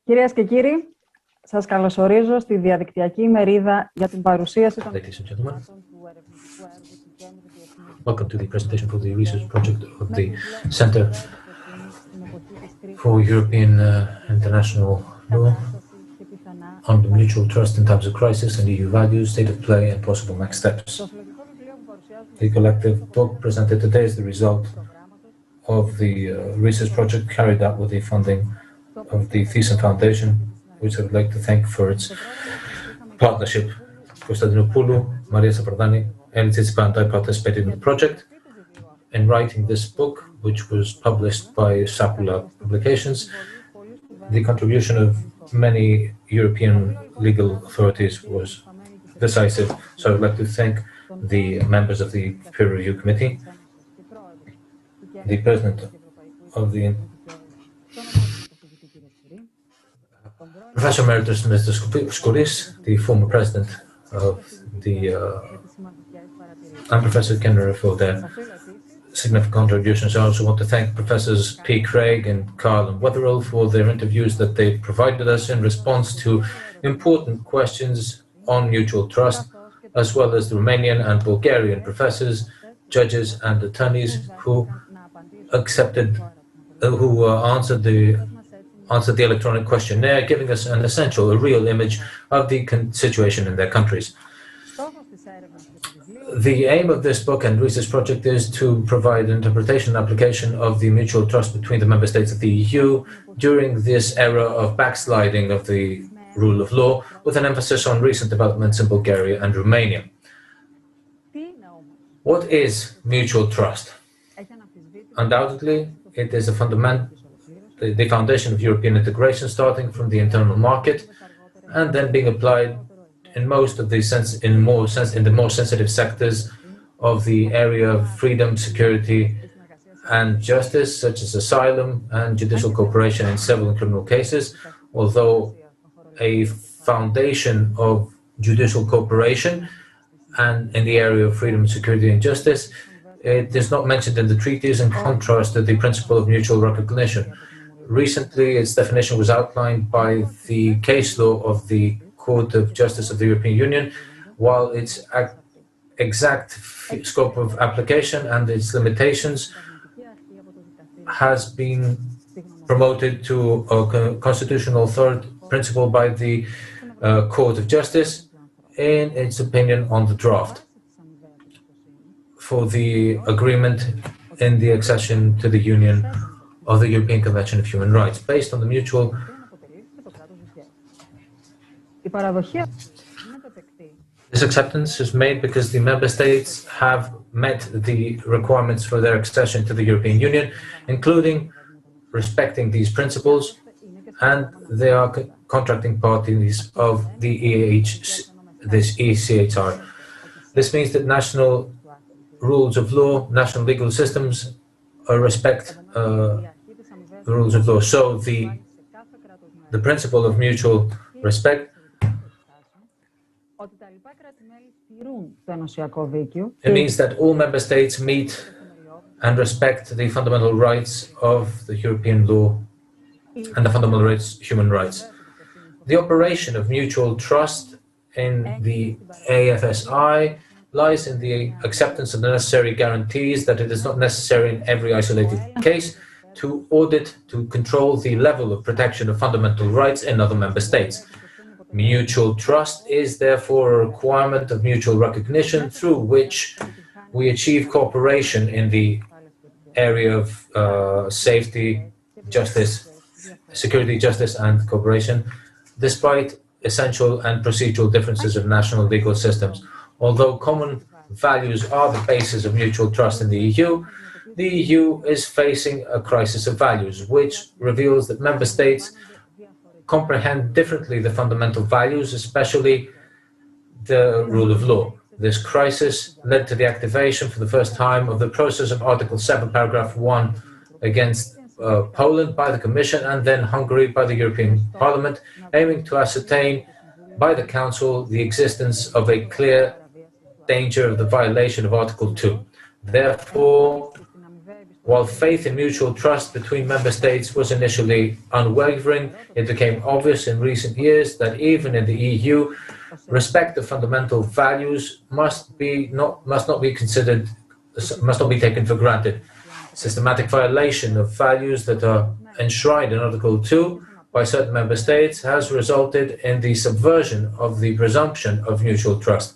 Κυρίες και κύριοι, σας καλωσορίζω στη διαδικτυακή ημερίδα για την παρουσίαση των... Welcome to the presentation for the research project of the Center for European International Law on the mutual trust in times of crisis and EU values, state of play and possible next steps. The collective book presented today is the result of the research project carried out with the funding of the Thyssen Foundation, which I would like to thank for its partnership. Konstantinopoulou, Maria Sapardani, and Tsitsipa participated in the project. In writing this book, which was published by Sapula Publications, the contribution of many European legal authorities was decisive. So I would like to thank the members of the peer review committee, the president of the Professor Emeritus Mr. Skouris, the former president of the and Professor Kenner for their significant contributions. I also want to thank Professors P. Craig and Carl and Wetherill for their interviews that they provided us in response to important questions on mutual trust, as well as the Romanian and Bulgarian professors, judges and attorneys who answered the electronic questionnaire, giving us an essential, a real image of the situation in their countries. The aim of this book and research project is to provide interpretation and application of the mutual trust between the member states of the EU during this era of backsliding of the rule of law, with an emphasis on recent developments in Bulgaria and Romania. What is mutual trust? Undoubtedly, it is the foundation of European integration, starting from the internal market and then being applied in the more sensitive sectors of the area of freedom, security and justice, such as asylum and judicial cooperation in civil and criminal cases. Although a foundation of judicial cooperation and in the area of freedom, security and justice, it is not mentioned in the treaties, in contrast to the principle of mutual recognition. Recently, its definition was outlined by the case law of the Court of Justice of the European Union, while its exact scope of application and its limitations has been promoted to a constitutional third principle by the Court of Justice in its opinion on the draft for the agreement in the accession to the Union of the European Convention of Human Rights, based on the mutual. This acceptance is made because the member states have met the requirements for their accession to the European Union, including respecting these principles, and they are contracting parties of the ECHR. This means that national rules of law, national legal systems respect the rules of law. So the principle of mutual respect it means that all member states meet and respect the fundamental rights of the European law and the fundamental rights, human rights. The operation of mutual trust in the AFSI lies in the acceptance of the necessary guarantees that it is not necessary in every isolated case to audit, to control the level of protection of fundamental rights in other member states. Mutual trust is therefore a requirement of mutual recognition through which we achieve cooperation in the area of safety, justice, security, justice and cooperation, despite essential and procedural differences of national legal systems. Although common values are the basis of mutual trust in the EU is facing a crisis of values, which reveals that member states comprehend differently the fundamental values, especially the rule of law. This crisis led to the activation for the first time of the process of Article 7, paragraph 1 against Poland by the Commission and then Hungary by the European Parliament, aiming to ascertain by the Council the existence of a clear danger of the violation of Article 2. Therefore, While faith in mutual trust between member states was initially unwavering, it became obvious in recent years that even in the EU, respect of fundamental values must not be taken for granted. Systematic violation of values that are enshrined in Article 2 by certain member states has resulted in the subversion of the presumption of mutual trust.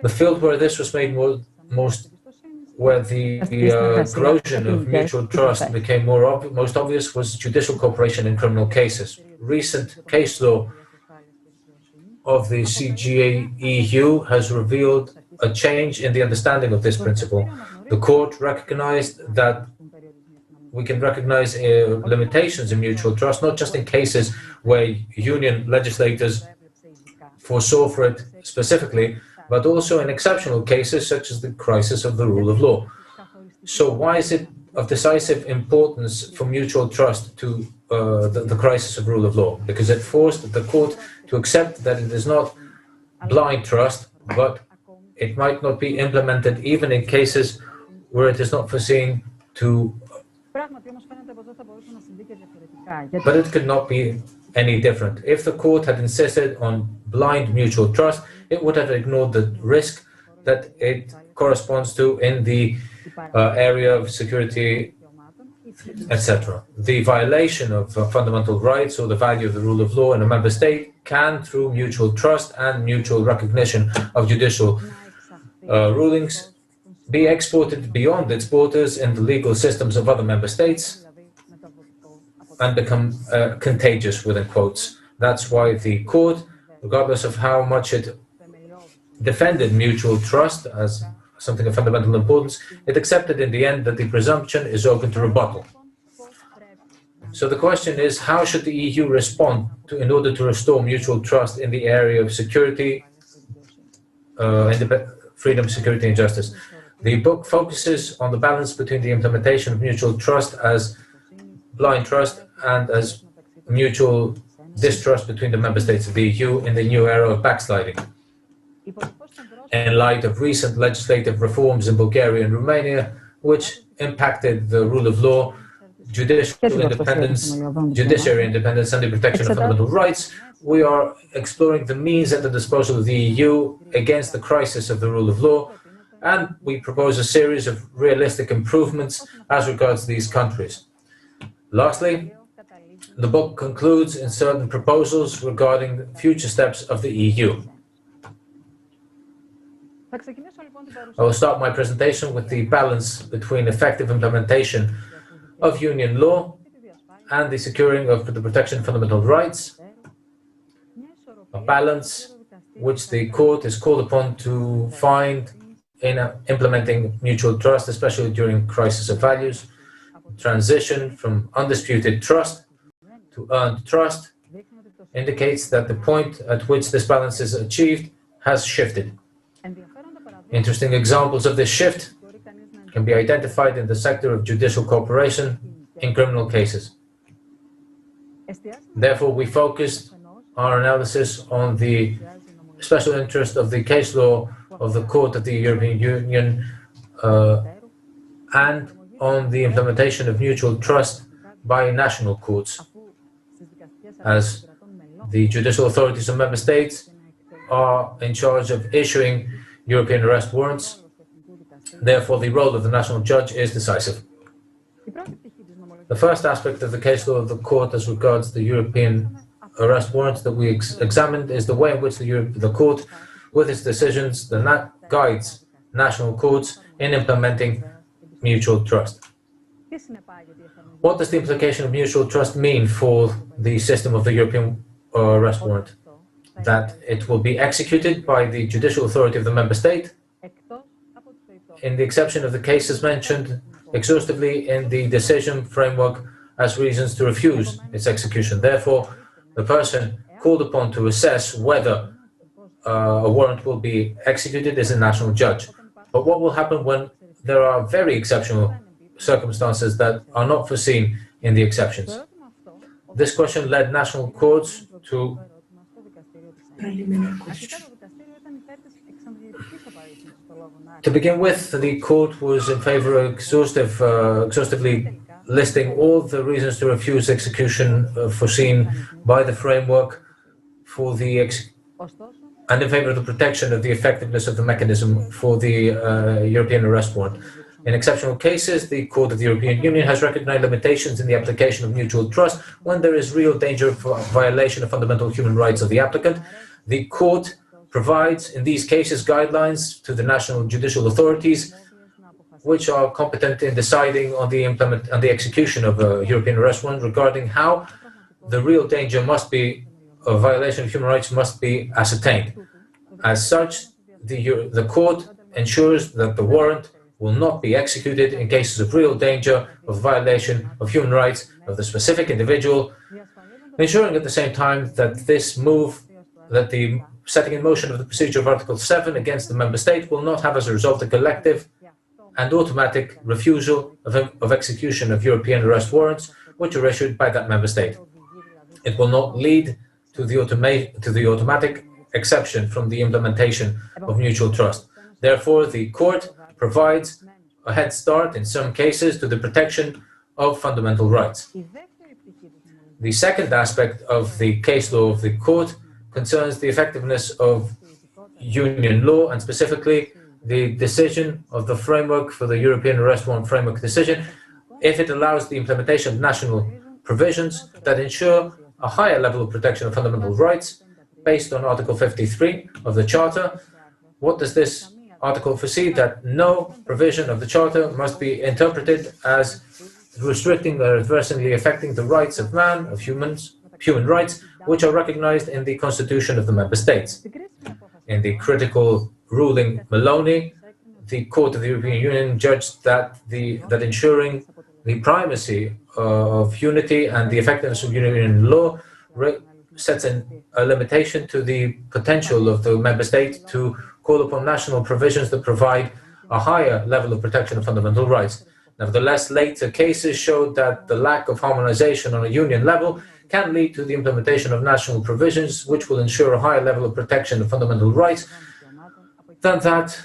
The field where this was made where the corrosion of mutual trust became most obvious was judicial cooperation in criminal cases. Recent case law of the CJEU has revealed a change in the understanding of this principle. The court recognized that we can recognize limitations in mutual trust, not just in cases where union legislators foresaw for it specifically, but also in exceptional cases such as the crisis of the rule of law. So why is it of decisive importance for mutual trust to the crisis of rule of law? Because it forced the court to accept that it is not blind trust, but it might not be implemented even in cases where it is not foreseen to. But it could not be any different. If the court had insisted on blind mutual trust, it would have ignored the risk that it corresponds to in the area of security, etc. The violation of fundamental rights or the value of the rule of law in a member state can, through mutual trust and mutual recognition of judicial rulings, be exported beyond its borders in the legal systems of other member states and become contagious, within quotes. That's why the court, regardless of how much it defended mutual trust as something of fundamental importance, it accepted in the end that the presumption is open to rebuttal. So the question is, how should the EU respond in order to restore mutual trust in the area of security, freedom, security, and justice? The book focuses on the balance between the implementation of mutual trust as blind trust and as mutual distrust between the member states of the EU in the new era of backsliding. In light of recent legislative reforms in Bulgaria and Romania, which impacted the rule of law, judiciary independence, and the protection of fundamental rights, we are exploring the means at the disposal of the EU against the crisis of the rule of law, and we propose a series of realistic improvements as regards these countries. Lastly, the book concludes in certain proposals regarding future steps of the EU. I will start my presentation with the balance between effective implementation of union law and the securing of the protection of fundamental rights, a balance which the court is called upon to find in implementing mutual trust, especially during crisis of values. Transition from undisputed trust to earned trust indicates that the point at which this balance is achieved has shifted. Interesting examples of this shift can be identified in the sector of judicial cooperation in criminal cases. Therefore, we focused our analysis on the special interest of the case law of the Court of the European Union and on the implementation of mutual trust by national courts, as the judicial authorities of member states are in charge of issuing European arrest warrants. Therefore, the role of the national judge is decisive. The first aspect of the case law of the court as regards the European arrest warrants that we examined is the way in which the court, with its decisions, guides national courts in implementing mutual trust. What does the implication of mutual trust mean for the system of the European arrest warrant? That it will be executed by the judicial authority of the member state, in the exception of the cases mentioned exhaustively in the decision framework as reasons to refuse its execution. Therefore, the person called upon to assess whether a warrant will be executed is a national judge. But what will happen when there are very exceptional circumstances that are not foreseen in the exceptions? This question led national courts to To begin with, the court was in favor of exhaustively listing all the reasons to refuse execution foreseen by the framework for the and in favor of the protection of the effectiveness of the mechanism for the European arrest warrant. In exceptional cases, the Court of the European Union has recognized limitations in the application of mutual trust when there is real danger of violation of fundamental human rights of the applicant. The Court provides, in these cases, guidelines to the national judicial authorities which are competent in deciding on the execution of a European arrest warrant regarding how the real danger of violation of human rights must be ascertained. As such, the court ensures that the warrant will not be executed in cases of real danger of violation of human rights of the specific individual, ensuring at the same time that the setting in motion of the procedure of Article 7 against the member state will not have as a result a collective and automatic refusal of execution of European arrest warrants which are issued by that member state. It will not lead to the automatic exception from the implementation of mutual trust. Therefore, the court provides a head start in some cases to the protection of fundamental rights. The second aspect of the case law of the court concerns the effectiveness of union law, and specifically the decision of the framework for the European arrest warrant framework decision, if it allows the implementation of national provisions that ensure a higher level of protection of fundamental rights based on Article 53 of the Charter. What does this article foresee? That no provision of the Charter must be interpreted as restricting or adversely affecting the rights of man, of human rights, which are recognized in the Constitution of the Member States. In the critical ruling Maloney, the Court of the European Union judged that ensuring the primacy of unity and the effectiveness of union law sets a limitation to the potential of the member state to call upon national provisions that provide a higher level of protection of fundamental rights. Nevertheless, later cases showed that the lack of harmonization on a union level can lead to the implementation of national provisions which will ensure a higher level of protection of fundamental rights than that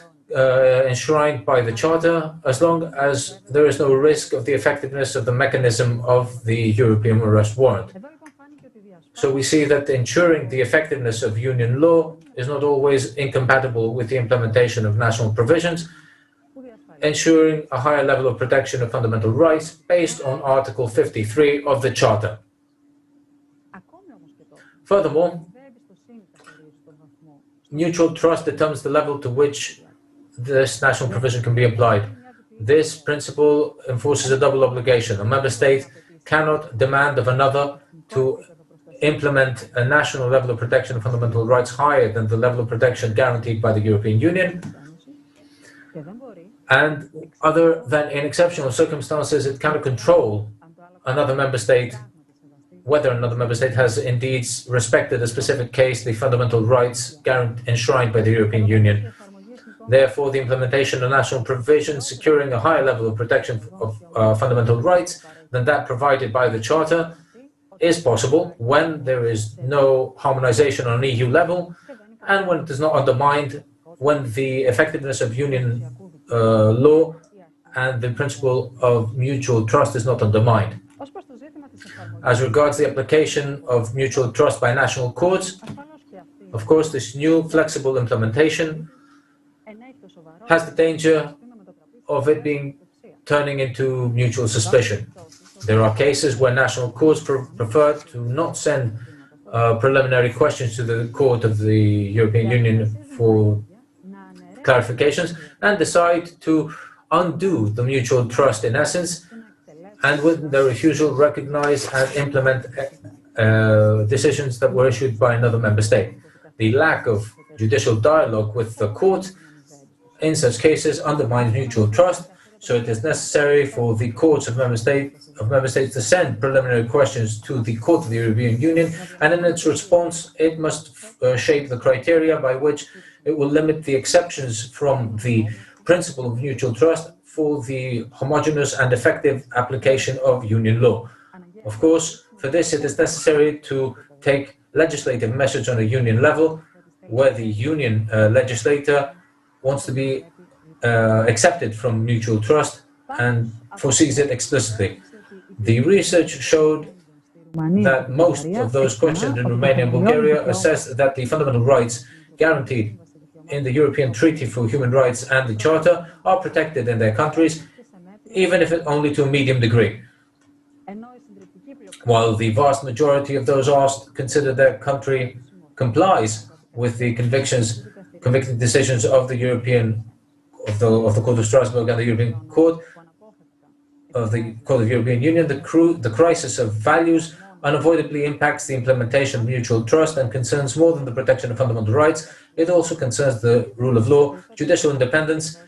enshrined by the Charter, as long as there is no risk of the effectiveness of the mechanism of the European arrest warrant. So we see that ensuring the effectiveness of union law is not always incompatible with the implementation of national provisions, ensuring a higher level of protection of fundamental rights based on Article 53 of the Charter. Furthermore, mutual trust determines the level to which this national provision can be applied. This principle enforces a double obligation. A member state cannot demand of another to implement a national level of protection of fundamental rights higher than the level of protection guaranteed by the European Union. And other than in exceptional circumstances, it cannot control another member state, whether another member state has indeed respected a specific case, the fundamental rights enshrined by the European Union. Therefore, the implementation of national provisions securing a higher level of protection of fundamental rights than that provided by the Charter is possible when there is no harmonization on an EU level and when it is not undermined, when the effectiveness of union law and the principle of mutual trust is not undermined. As regards the application of mutual trust by national courts, of course, this new flexible implementation has the danger of it turning into mutual suspicion. There are cases where national courts prefer to not send preliminary questions to the Court of the European Union for clarifications and decide to undo the mutual trust in essence, and with their refusal recognize and implement decisions that were issued by another member state. The lack of judicial dialogue with the court in such cases undermines mutual trust, so it is necessary for the courts of member states to send preliminary questions to the Court of the European Union, and in its response it must shape the criteria by which it will limit the exceptions from the principle of mutual trust for the homogeneous and effective application of union law. Of course, for this it is necessary to take legislative measures on a union level, where the union legislator wants to be accepted from mutual trust and foresees it explicitly. The research showed that most of those questioned in Romania and Bulgaria assessed that the fundamental rights guaranteed in the European Treaty for Human Rights and the Charter are protected in their countries, even if only to a medium degree. While the vast majority of those asked consider their country complies with the convicting decisions of the of the Court of Strasbourg and the European Court of the European Union, the crisis of values unavoidably impacts the implementation of mutual trust and concerns more than the protection of fundamental rights. It also concerns the rule of law, judicial independence,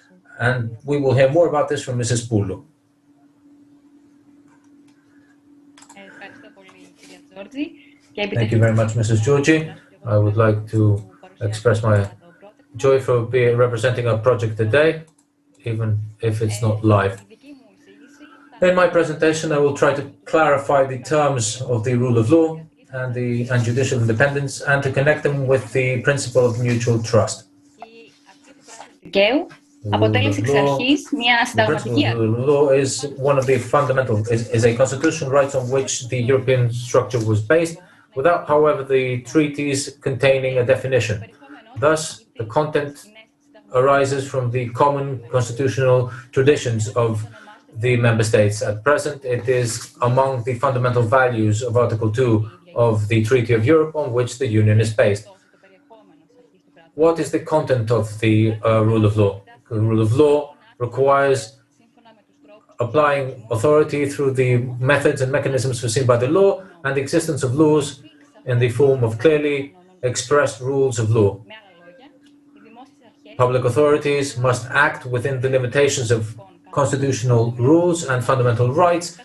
and we will hear more about this from Mrs. Poulou. Thank you very much, Mrs. Georgi. I would like to express my joy for representing our project today, even if it's not live. In my presentation, I will try to clarify the terms of the rule of law and judicial independence and to connect them with the principle of mutual trust. The principle of law is one of the fundamental, is a constitutional right on which the European structure was based, without, however, the treaties containing a definition. Thus, the content arises from the common constitutional traditions of the member states. At present, it is among the fundamental values of Article 2 of the Treaty of Europe on which the Union is based. What is the content of the rule of law? The rule of law requires applying authority through the methods and mechanisms foreseen by the law and the existence of laws in the form of clearly expressed rules of law. Public authorities must act within the limitations of constitutional rules and fundamental rights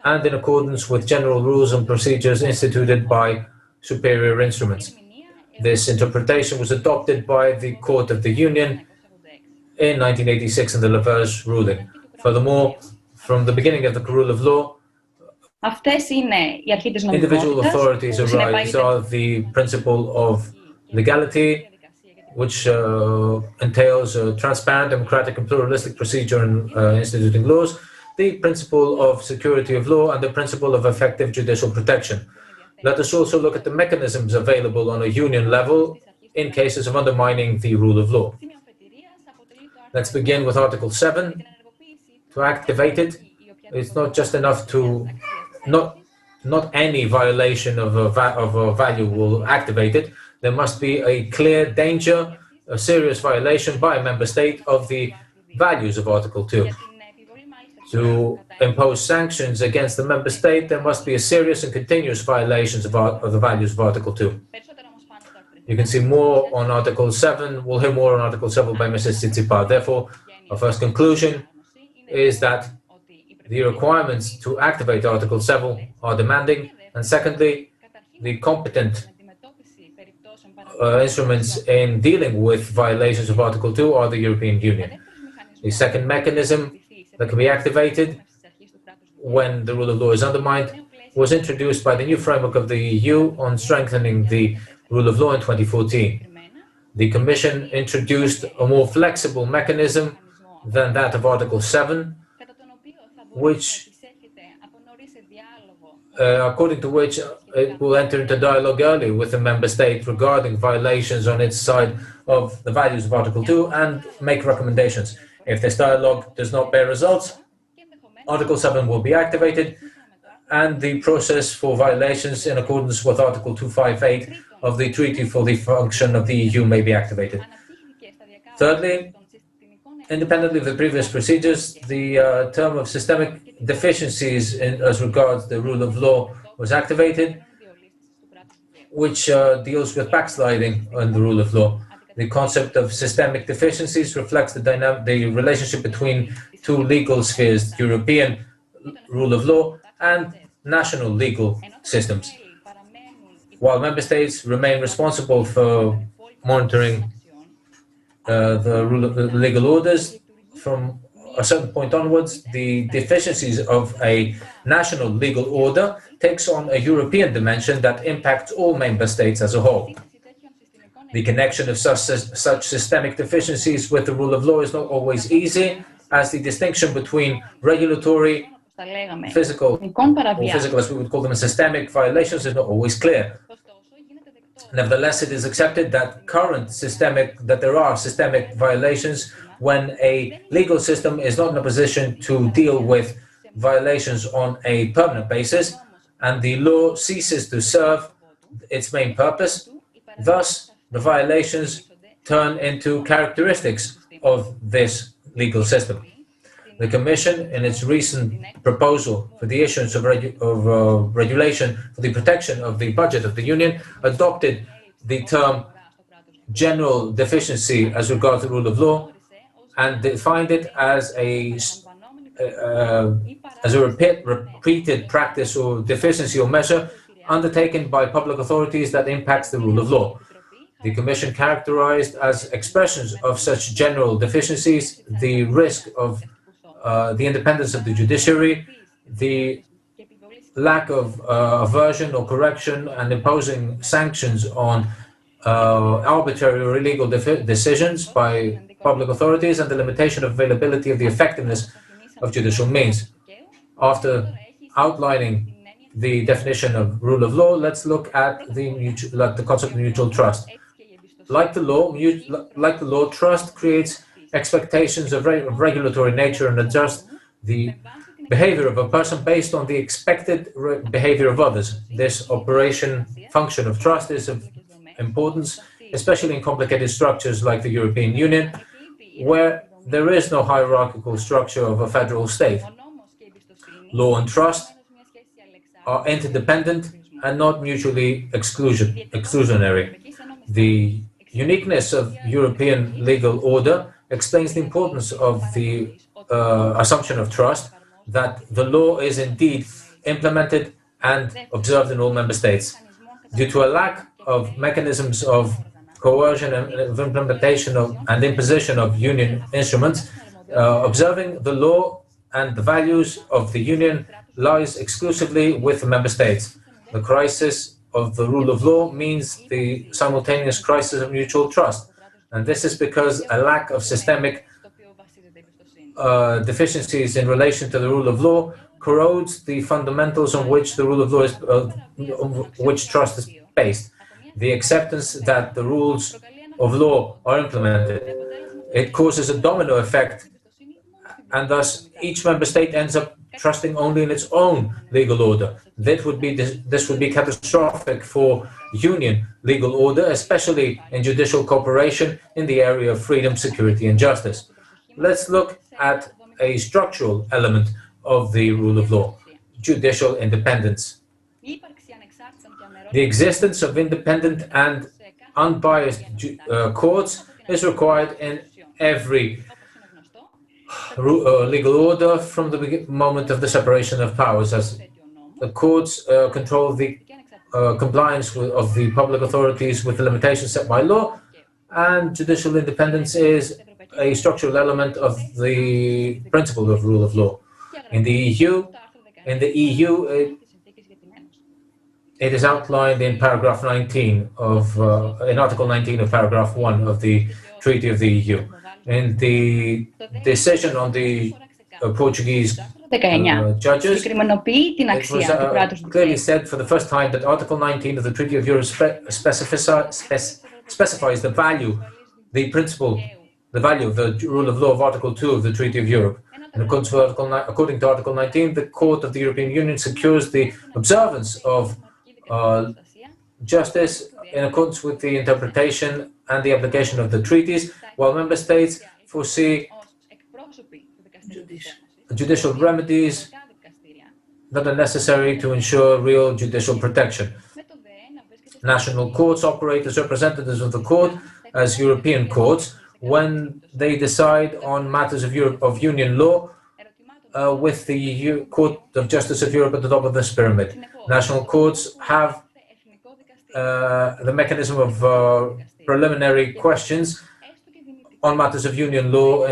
and in accordance with general rules and procedures instituted by superior instruments. This interpretation was adopted by the Court of the Union in 1986 in the Laverge ruling. Furthermore, from the beginning of the rule of law, individual authorities arise are the principle of legality, which entails a transparent, democratic, and pluralistic procedure in instituting laws, the principle of security of law, and the principle of effective judicial protection. Let us also look at the mechanisms available on a union level in cases of undermining the rule of law. Let's begin with Article 7. To activate it, it's not just enough to, not any violation of a value will activate it. There must be a clear danger, a serious violation by a member state of the values of Article 2. To impose sanctions against the member state, there must be a serious and continuous violation of the values of Article 2. You can see more on Article 7. We'll hear more on Article 7 by Mrs. Tsitsipa. Therefore, our first conclusion is that the requirements to activate Article 7 are demanding. And secondly, the competent instruments in dealing with violations of Article 2 are the European Union. The second mechanism that can be activated when the rule of law is undermined was introduced by the new framework of the EU on strengthening the rule of law in 2014. The Commission introduced a more flexible mechanism than that of Article 7, according to which it will enter into dialogue early with the member state regarding violations on its side of the values of Article 2 and make recommendations. If this dialogue does not bear results, Article 7 will be activated and the process for violations in accordance with Article 258 of the Treaty for the Function of the EU may be activated. Thirdly, independently of the previous procedures, the term of systemic deficiencies as regards the rule of law was activated, which deals with backsliding on the rule of law. The concept of systemic deficiencies reflects the relationship between two legal spheres, European rule of law and national legal systems. While member states remain responsible for monitoring the rule of the legal orders, from a certain point onwards, the deficiencies of a national legal order takes on a European dimension that impacts all member states as a whole. The connection of such systemic deficiencies with the rule of law is not always easy, as the distinction between regulatory, physical, or physical, as we would call them, systemic violations is not always clear. Nevertheless, it is accepted that there are systemic violations when a legal system is not in a position to deal with violations on a permanent basis, and the law ceases to serve its main purpose. Thus, the violations turn into characteristics of this legal system. The Commission, in its recent proposal for the issuance of regulation for the protection of the budget of the Union, adopted the term general deficiency as regards the rule of law and defined it as a repeated practice or deficiency or measure undertaken by public authorities that impacts the rule of law. The Commission characterized as expressions of such general deficiencies the risk of the independence of the judiciary, the lack of aversion or correction, and imposing sanctions on arbitrary or illegal decisions by public authorities, and the limitation of availability of the effectiveness of judicial means. After outlining the definition of rule of law, let's look at the concept of mutual trust. Like the law, trust creates expectations of regulatory nature and adjusts the behavior of a person based on the expected behavior of others. This function of trust is of importance, especially in complicated structures like the European Union, where there is no hierarchical structure of a federal state. Law and trust are interdependent and not mutually exclusionary. The uniqueness of European legal order explains the importance of the assumption of trust, that the law is indeed implemented and observed in all member states. Due to a lack of mechanisms of coercion and of implementation and imposition of union instruments, observing the law and the values of the union lies exclusively with the member states. The crisis of the rule of law means the simultaneous crisis of mutual trust, and this is because a lack of systemic deficiencies in relation to the rule of law corrodes the fundamentals on which the rule of law is, which trust is based. The acceptance that the rules of law are implemented, it causes a domino effect, and thus each member state ends up trusting only in its own legal order. This would be catastrophic for union legal order, especially in judicial cooperation in the area of freedom, security, and justice. Let's look at a structural element of the rule of law: judicial independence. The existence of independent and unbiased courts is required in every legal order from the moment of the separation of powers, as the courts control the compliance of the public authorities with the limitations set by law, and judicial independence is a structural element of the principle of rule of law. In the EU, it is outlined in paragraph 19 in Article 19 of paragraph 1 of the Treaty of the EU. In the decision on the Portuguese judges, it was clearly said for the first time that Article 19 of the Treaty of Europe specifies the value, the principle, the value of the rule of law of Article 2 of the Treaty of Europe. And according to Article 19, the Court of the European Union secures the observance of justice in accordance with the interpretation and the application of the treaties, while member states foresee judicial remedies that are necessary to ensure real judicial protection. National courts operate as representatives of the court as European courts when they decide on matters of Union law with the Court of Justice of Europe at the top of this pyramid. National courts have the mechanism of preliminary questions on matters of Union law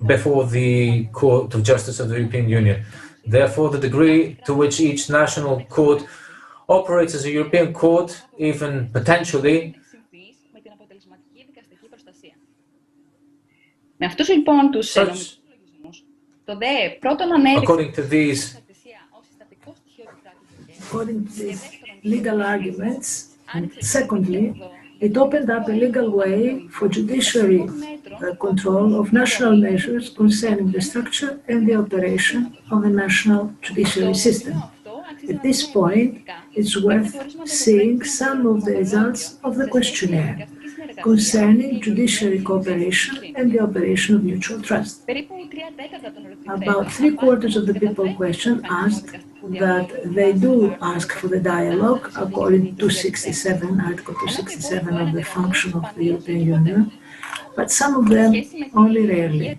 before the Court of Justice of the European Union. Therefore, the degree to which each national court operates as a European court, even potentially, Με αυτούς λοιπόν τους νομικούς λογισμούς, το ΔΕ πρώτον ανέδειξε According to these legal arguments, and secondly, it opened up a legal way for judiciary control of national measures concerning the structure and the operation of the national judiciary system. At this point, it's worth seeing some of the results of the questionnaire concerning judiciary cooperation and the operation of mutual trust. About 3/4 of the people questioned asked that they do ask for the dialogue according to Article 267 of the function of the European Union, but some of them only rarely.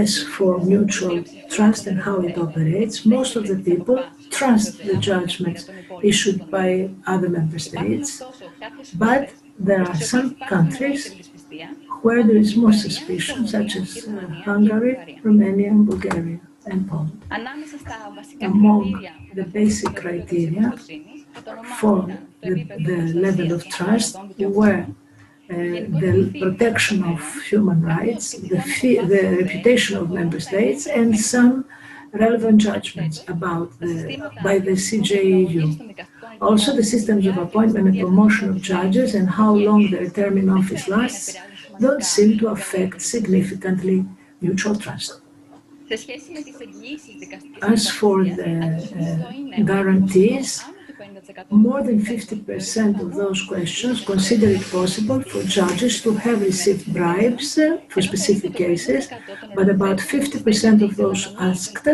As for mutual trust and how it operates, most of the people trust the judgments issued by other member states, but there are some countries where there is more suspicion, such as Hungary, Romania, and Bulgaria, and Poland. Among the basic criteria for the level of trust were the protection of human rights, the reputation of member states, and some relevant judgments by the CJEU. Also, the systems of appointment and promotion of judges and how long their term in office lasts don't seem to affect significantly mutual trust. As for the guarantees, more than 50% of those questions consider it possible for judges to have received bribes for specific cases, but about 50% of those asked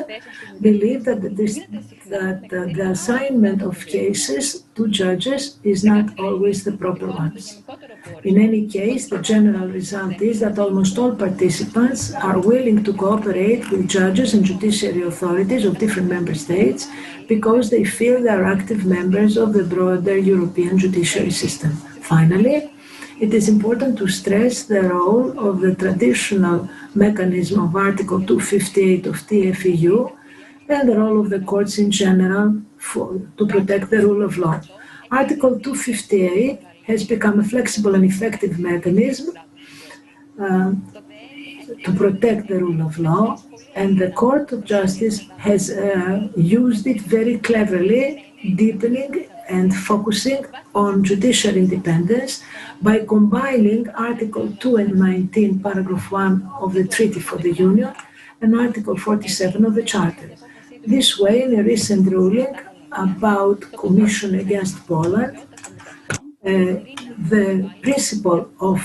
believe that the assignment of cases to judges is not always the proper ones. In any case, the general result is that almost all participants are willing to cooperate with judges and judiciary authorities of different member states because they feel they are active members of the broader European judiciary system. Finally, it is important to stress the role of the traditional mechanism of Article 258 of TFEU and the role of the courts in general to protect the rule of law. Article 258 has become a flexible and effective mechanism to protect the rule of law, and the Court of Justice has used it very cleverly, deepening and focusing on judicial independence by combining Article 2 and 19, Paragraph 1 of the Treaty for the Union and Article 47 of the Charter. This way, in a recent ruling about Commission against Poland, the principle of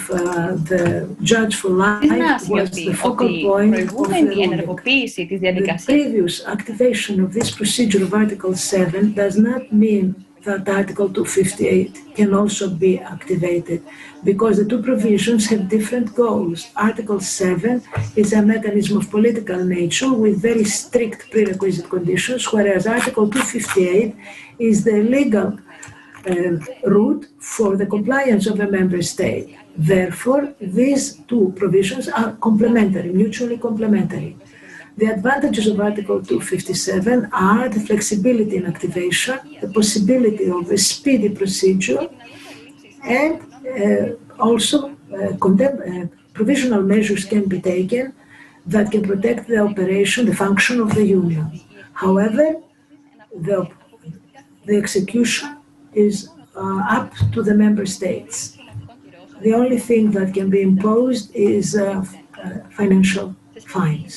the judge for life was the focal point of the ruling. The previous activation of this procedure of Article 7 does not mean that Article 258 can also be activated, because the two provisions have different goals. Article 7 is a mechanism of political nature with very strict prerequisite conditions, whereas Article 258 is the legal route for the compliance of a member state. Therefore, these two provisions are complementary, mutually complementary. The advantages of Article 257 are the flexibility in activation, the possibility of a speedy procedure, and also provisional measures can be taken that can protect the operation, the function of the Union. However, the execution is up to the member states. The only thing that can be imposed is financial fines,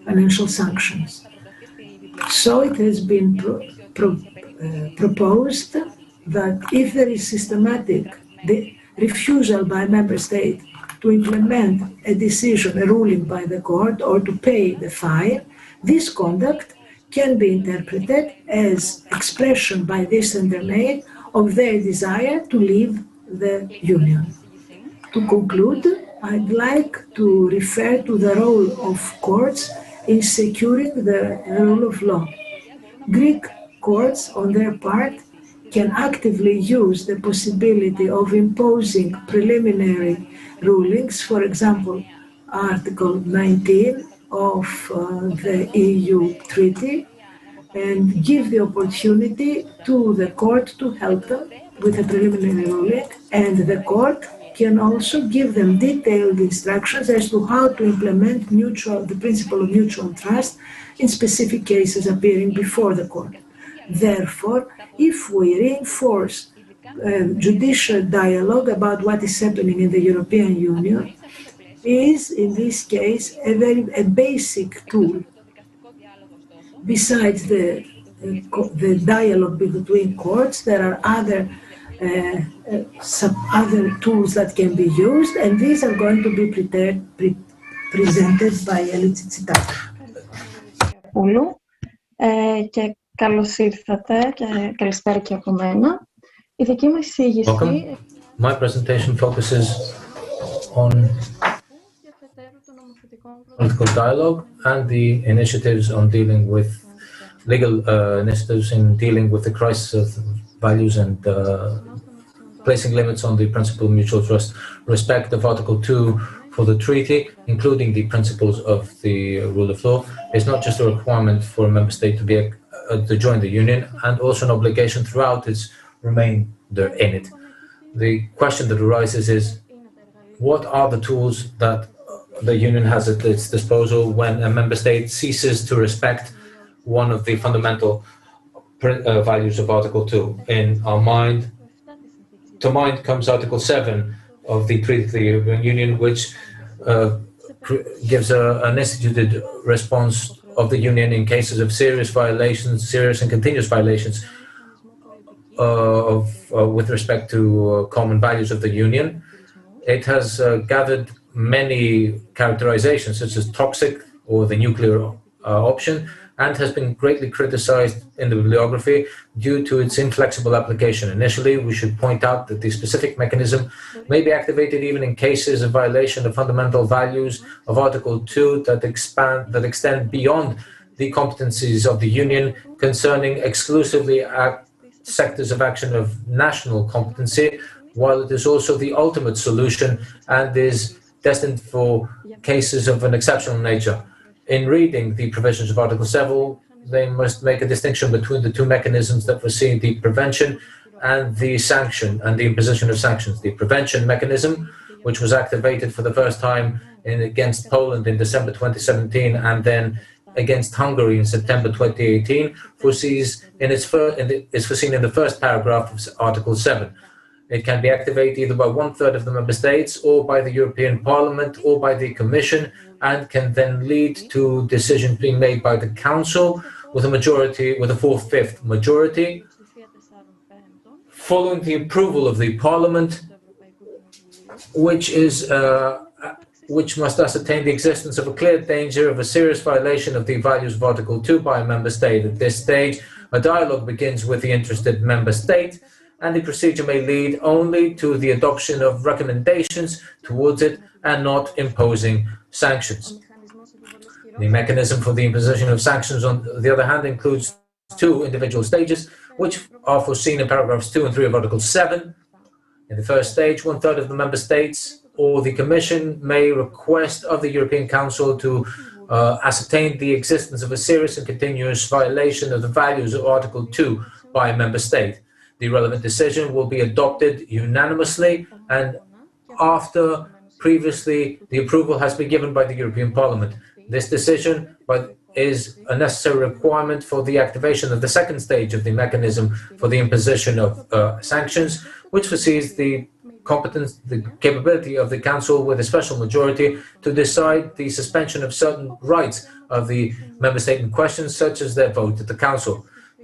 financial sanctions. So it has been proposed that if there is systematic refusal by a member state to implement a decision, a ruling by the court, or to pay the fine, this conduct can be interpreted as expression by this intermediate of their desire to leave the Union. To conclude, I'd like to refer to the role of courts in securing the rule of law. Greek courts, on their part, can actively use the possibility of imposing preliminary rulings, for example, Article 19 of the EU Treaty, and give the opportunity to the court to help them with a preliminary ruling, and the court can also give them detailed instructions as to how to implement the principle of mutual trust in specific cases appearing before the court. Therefore, if we reinforce judicial dialogue about what is happening in the European Union, is in this case a basic tool. Besides the dialogue between courts, there are some other tools that can be used, and these are going to be presented by Elitsi Tsitata. Και καλώς ήρθατε και καλησπέρα και από μένα. Η δική μου εισήγηση... My presentation focuses on political dialogue and the initiatives on dealing with legal initiatives in dealing with the crisis of values and placing limits on the principle of mutual trust, respect of Article 2 for the treaty, including the principles of the rule of law, is not just a requirement for a member state to join the union, and also an obligation throughout its remainder in it. The question that arises is, what are the tools that the union has at its disposal when a member state ceases to respect one of the fundamental values of Article 2? In our mind, to mind comes Article 7 of the Treaty of the European Union, which gives an instituted response of the Union in cases of serious violations, serious and continuous violations with respect to common values of the Union. It has gathered many characterizations, such as toxic or the nuclear option, and has been greatly criticized in the bibliography due to its inflexible application. Initially, we should point out that the specific mechanism may be activated even in cases of violation of fundamental values of Article 2 that extend beyond the competencies of the Union concerning exclusively sectors of action of national competency, while it is also the ultimate solution and is destined for cases of an exceptional nature. In reading the provisions of Article 7, they must make a distinction between the two mechanisms that foresee the prevention and the sanction and the imposition of sanctions. The prevention mechanism, which was activated for the first time against Poland in December 2017 and then against Hungary in September 2018, is foreseen in the first paragraph of Article 7. It can be activated either by 1/3 of the member states or by the European Parliament or by the Commission, and can then lead to decisions being made by the Council with a 4/5 majority, following the approval of the Parliament, which must ascertain the existence of a clear danger of a serious violation of the values of Article 2 by a member state. At this stage, a dialogue begins with the interested member state, and the procedure may lead only to the adoption of recommendations towards it and not imposing sanctions. The mechanism for the imposition of sanctions, on the other hand, includes two individual stages, which are foreseen in paragraphs 2 and 3 of Article 7. In the first stage, 1/3 of the member states or the Commission may request of the European Council to ascertain the existence of a serious and continuous violation of the values of Article 2 by a member state. The relevant decision will be adopted unanimously and after previously the approval has been given by the European Parliament. This decision is a necessary requirement for the activation of the second stage of the mechanism for the imposition of sanctions, which foresees the capability of the Council with a special majority to decide the suspension of certain rights of the member state in question, such as their vote at the Council.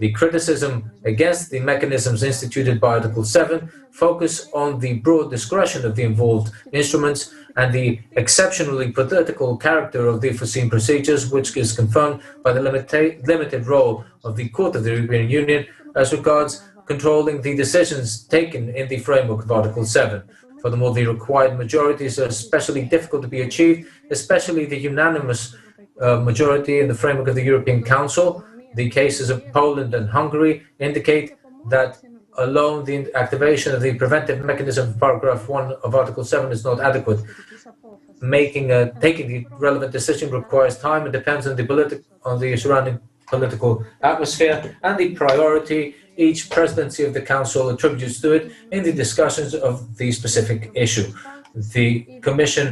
The criticism against the mechanisms instituted by Article 7 focus on the broad discretion of the involved instruments and the exceptionally political character of the foreseen procedures, which is confirmed by the limited role of the Court of the European Union as regards controlling the decisions taken in the framework of Article 7. Furthermore, the required majorities are especially difficult to be achieved, especially the unanimous majority in the framework of the European Council. The cases of Poland and Hungary indicate that alone the activation of the preventive mechanism of paragraph 1 of Article 7 is not adequate. Taking the relevant decision requires time and depends on the surrounding political atmosphere and the priority each presidency of the Council attributes to it in the discussions of the specific issue. The Commission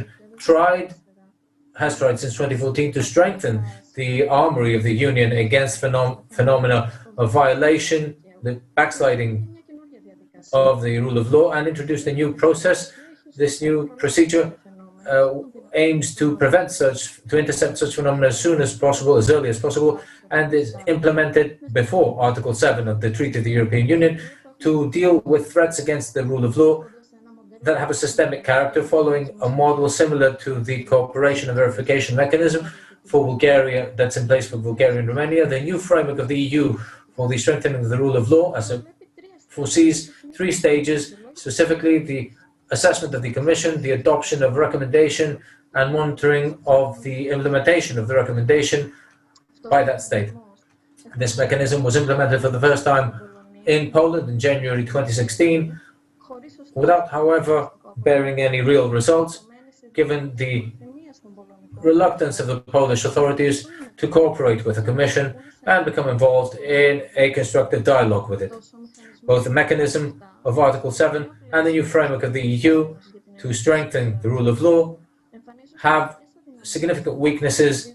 has tried since 2014 to strengthen the armory of the Union against phenomena of violation, the backsliding of the rule of law, and introduced a new process. This new procedure aims to intercept such phenomena as soon as possible, as early as possible, and is implemented before Article 7 of the Treaty of the European Union to deal with threats against the rule of law that have a systemic character, following a model similar to the cooperation and verification mechanism for Bulgaria that's in place for Bulgaria and Romania. The new framework of the EU for the strengthening of the rule of law, as it foresees 3 stages, specifically the assessment of the Commission, the adoption of recommendation, and monitoring of the implementation of the recommendation by that state. This mechanism was implemented for the first time in Poland in January 2016, without, however, bearing any real results, given the reluctance of the Polish authorities to cooperate with the Commission and become involved in a constructive dialogue with it. Both the mechanism of Article 7 and the new framework of the EU to strengthen the rule of law have significant weaknesses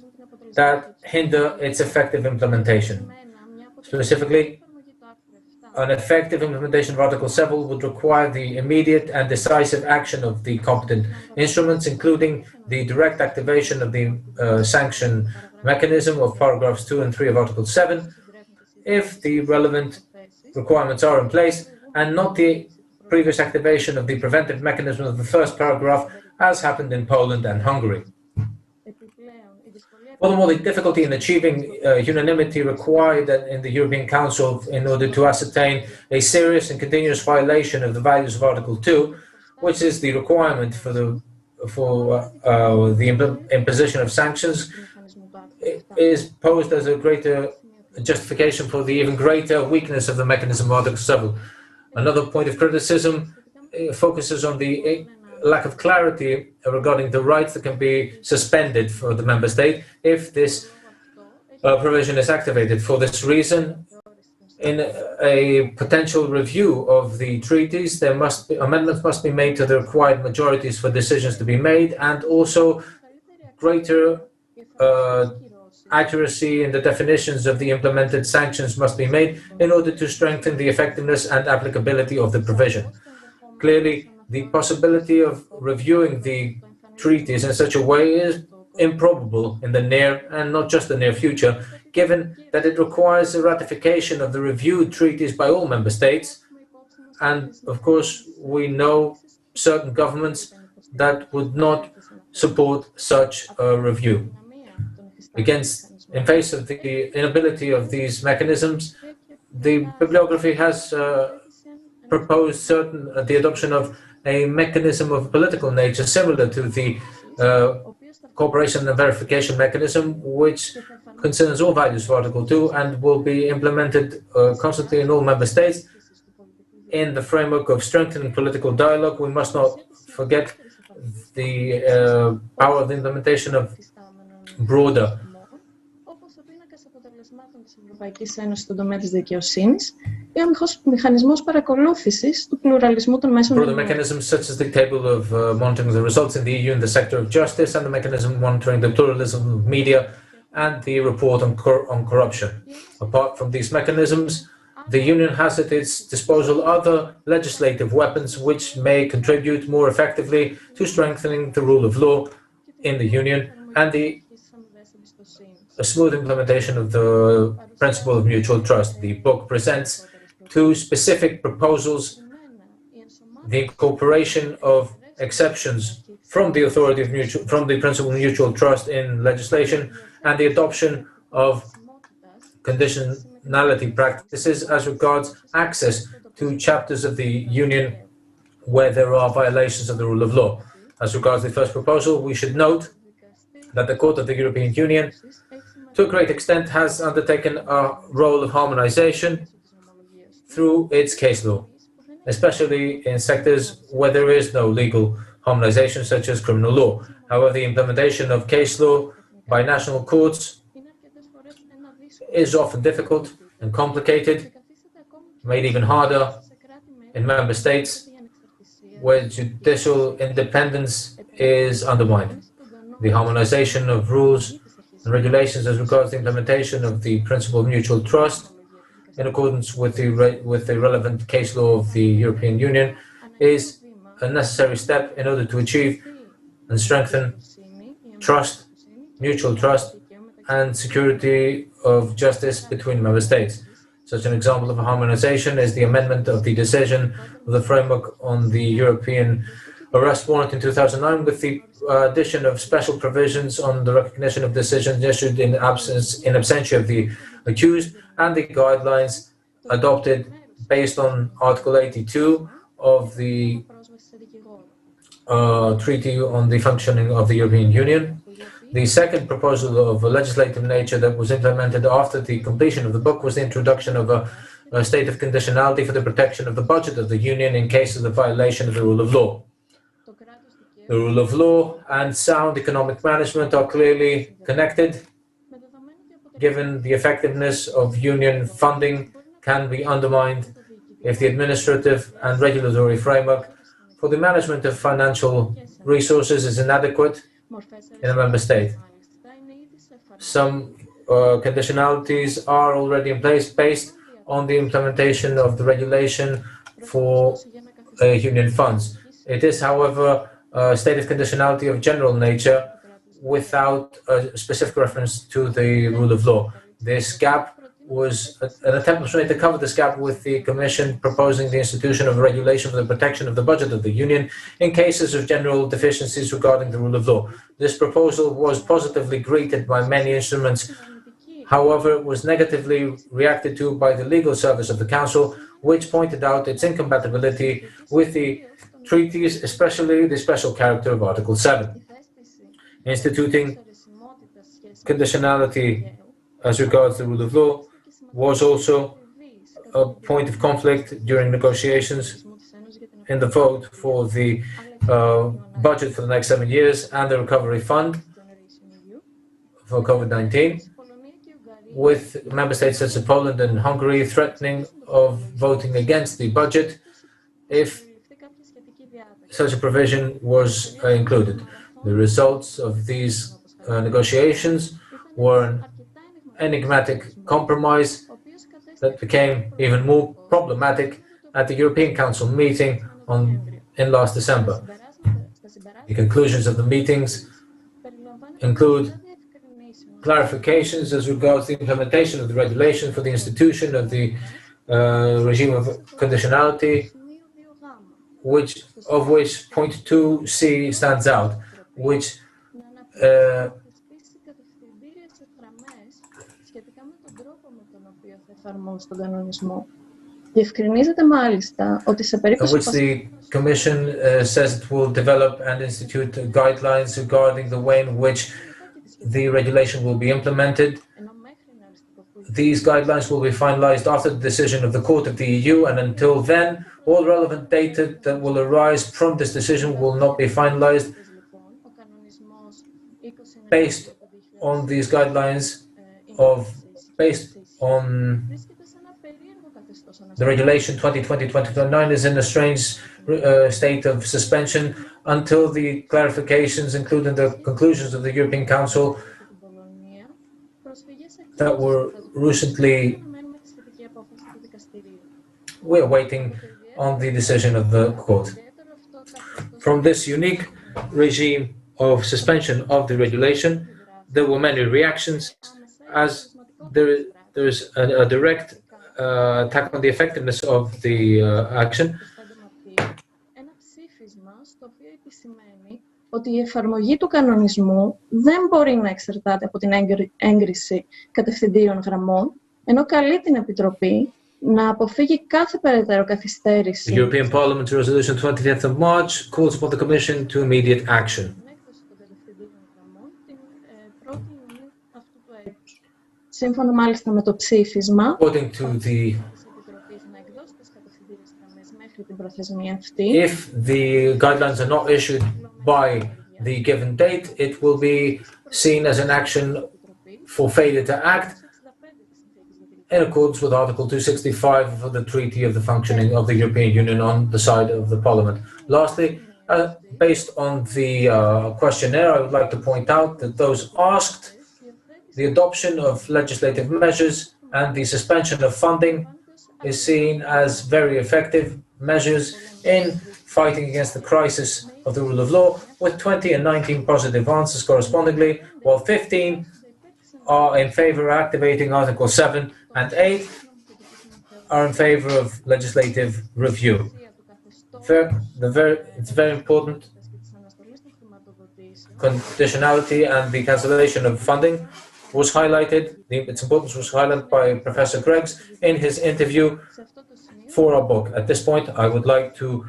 that hinder its effective implementation. Specifically, an effective implementation of Article 7 would require the immediate and decisive action of the competent instruments, including the direct activation of the sanction mechanism of paragraphs 2 and 3 of Article 7, if the relevant requirements are in place, and not the previous activation of the preventive mechanism of the first paragraph, as happened in Poland and Hungary. Furthermore, the difficulty in achieving unanimity required in the European Council in order to ascertain a serious and continuous violation of the values of Article 2, which is the requirement for the imposition of sanctions, is posed as a greater justification for the even greater weakness of the mechanism of Article 7. Another point of criticism focuses on the lack of clarity regarding the rights that can be suspended for the member state if this provision is activated. For this reason, in a potential review of the treaties, amendments must be made to the required majorities for decisions to be made, and also greater accuracy in the definitions of the implemented sanctions must be made in order to strengthen the effectiveness and applicability of the provision. Clearly, the possibility of reviewing the treaties in such a way is improbable in the near and not just the near future, given that it requires the ratification of the reviewed treaties by all member states. And of course, we know certain governments that would not support such a review. In face of the inability of these mechanisms, the bibliography has proposed the adoption of a mechanism of political nature similar to the cooperation and verification mechanism, which concerns all values of Article 2 and will be implemented constantly in all member states. In the framework of strengthening political dialogue, we must not forget the power of the implementation of broader της Ευρωπαϊκής Ένωσης στον τομέα της δικαιοσύνης ή ο μηχανισμός παρακολούθησης του πλουραλισμού των μέσων ενημέρωσης. Mechanisms such as the table of monitoring the results in the EU in the sector of justice and the mechanism monitoring the pluralism of media and the report on corruption. Apart from these mechanisms, the Union has at its disposal other legislative weapons which may contribute more effectively to strengthening the rule of law in the Union and a smooth implementation of the principle of mutual trust. The book presents 2 specific proposals: the incorporation of exceptions from the principle of mutual trust in legislation, and the adoption of conditionality practices as regards access to chapters of the Union where there are violations of the rule of law. As regards the first proposal, we should note that the Court of the European Union, to a great extent, has undertaken a role of harmonization through its case law, especially in sectors where there is no legal harmonization, such as criminal law. However, the implementation of case law by national courts is often difficult and complicated, made even harder in member states where judicial independence is undermined. The harmonization of rules and regulations as regards the implementation of the principle of mutual trust in accordance with the relevant case law of the European Union is a necessary step in order to achieve and strengthen trust, mutual trust, and security of justice between member states. Such an example of a harmonization is the amendment of the decision of the framework on the European arrest warrant in 2009 with the addition of special provisions on the recognition of decisions issued in absentia of the accused and the guidelines adopted based on Article 82 of the Treaty on the Functioning of the European Union. The second proposal of a legislative nature that was implemented after the completion of the book was the introduction of a state of conditionality for the protection of the budget of the Union in cases of violation of the rule of law. The rule of law and sound economic management are clearly connected, given the effectiveness of Union funding can be undermined if the administrative and regulatory framework for the management of financial resources is inadequate in a member state. Some conditionalities are already in place based on the implementation of the regulation for Union funds. It is, however, a state of conditionality of general nature without a specific reference to the rule of law. This gap was an attempt was made to cover this gap with the Commission proposing the institution of a regulation for the protection of the budget of the Union in cases of general deficiencies regarding the rule of law. This proposal was positively greeted by many instruments. However, it was negatively reacted to by the legal service of the Council, which pointed out its incompatibility with the treaties, especially the special character of Article 7. Instituting conditionality as regards the rule of law was also a point of conflict during negotiations in the vote for the budget for the next 7 years and the recovery fund for COVID-19, with member states such as Poland and Hungary threatening of voting against the budget if such a provision was included. The results of these negotiations were an enigmatic compromise that became even more problematic at the European Council meeting in last December. The conclusions of the meetings include clarifications as regards the implementation of the regulation for the institution of the regime of conditionality, of which point 2C stands out, which Διευκρινίζεται μάλιστα ότι σε περίπτωση which the Commission says it will develop and institute guidelines regarding the way in which the regulation will be implemented. These guidelines will be finalized after the decision of the Court of the EU, and until then, all relevant data that will arise from this decision will not be finalized. Based on these guidelines, based on the regulation 2020-2029 is in a strange state of suspension until the clarifications, including the conclusions of the European Council that were recently. We are waiting on the decision of the court. From this unique regime of suspension of the regulation, there were many reactions, as there is a direct attack on the effectiveness of the action. Ότι η εφαρμογή του κανονισμού δεν μπορεί να εξαρτάται από την έγκριση κατευθυντήριων γραμμών, ενώ καλεί την Επιτροπή να αποφύγει κάθε περαιτέρω καθυστέρηση. The European Parliament's resolution 20th of March calls upon the Commission to immediate action. Σύμφωνα μάλιστα με το ψήφισμα, According to the, if the guidelines are not issued by the given date, it will be seen as an action for failure to act in accordance with Article 265 of the Treaty of the Functioning of the European Union on the side of the Parliament. Lastly, based on the questionnaire, I would like to point out that those asked, the adoption of legislative measures and the suspension of funding is seen as very effective measures in fighting against the crisis of the rule of law, with 20 and 19 positive answers correspondingly, while 15 are in favor of activating Article 7 and 8 are in favor of legislative review. It's very important. Conditionality and the cancellation of funding was highlighted. Its importance was highlighted by Professor Greggs in his interview for our book. At this point, I would like to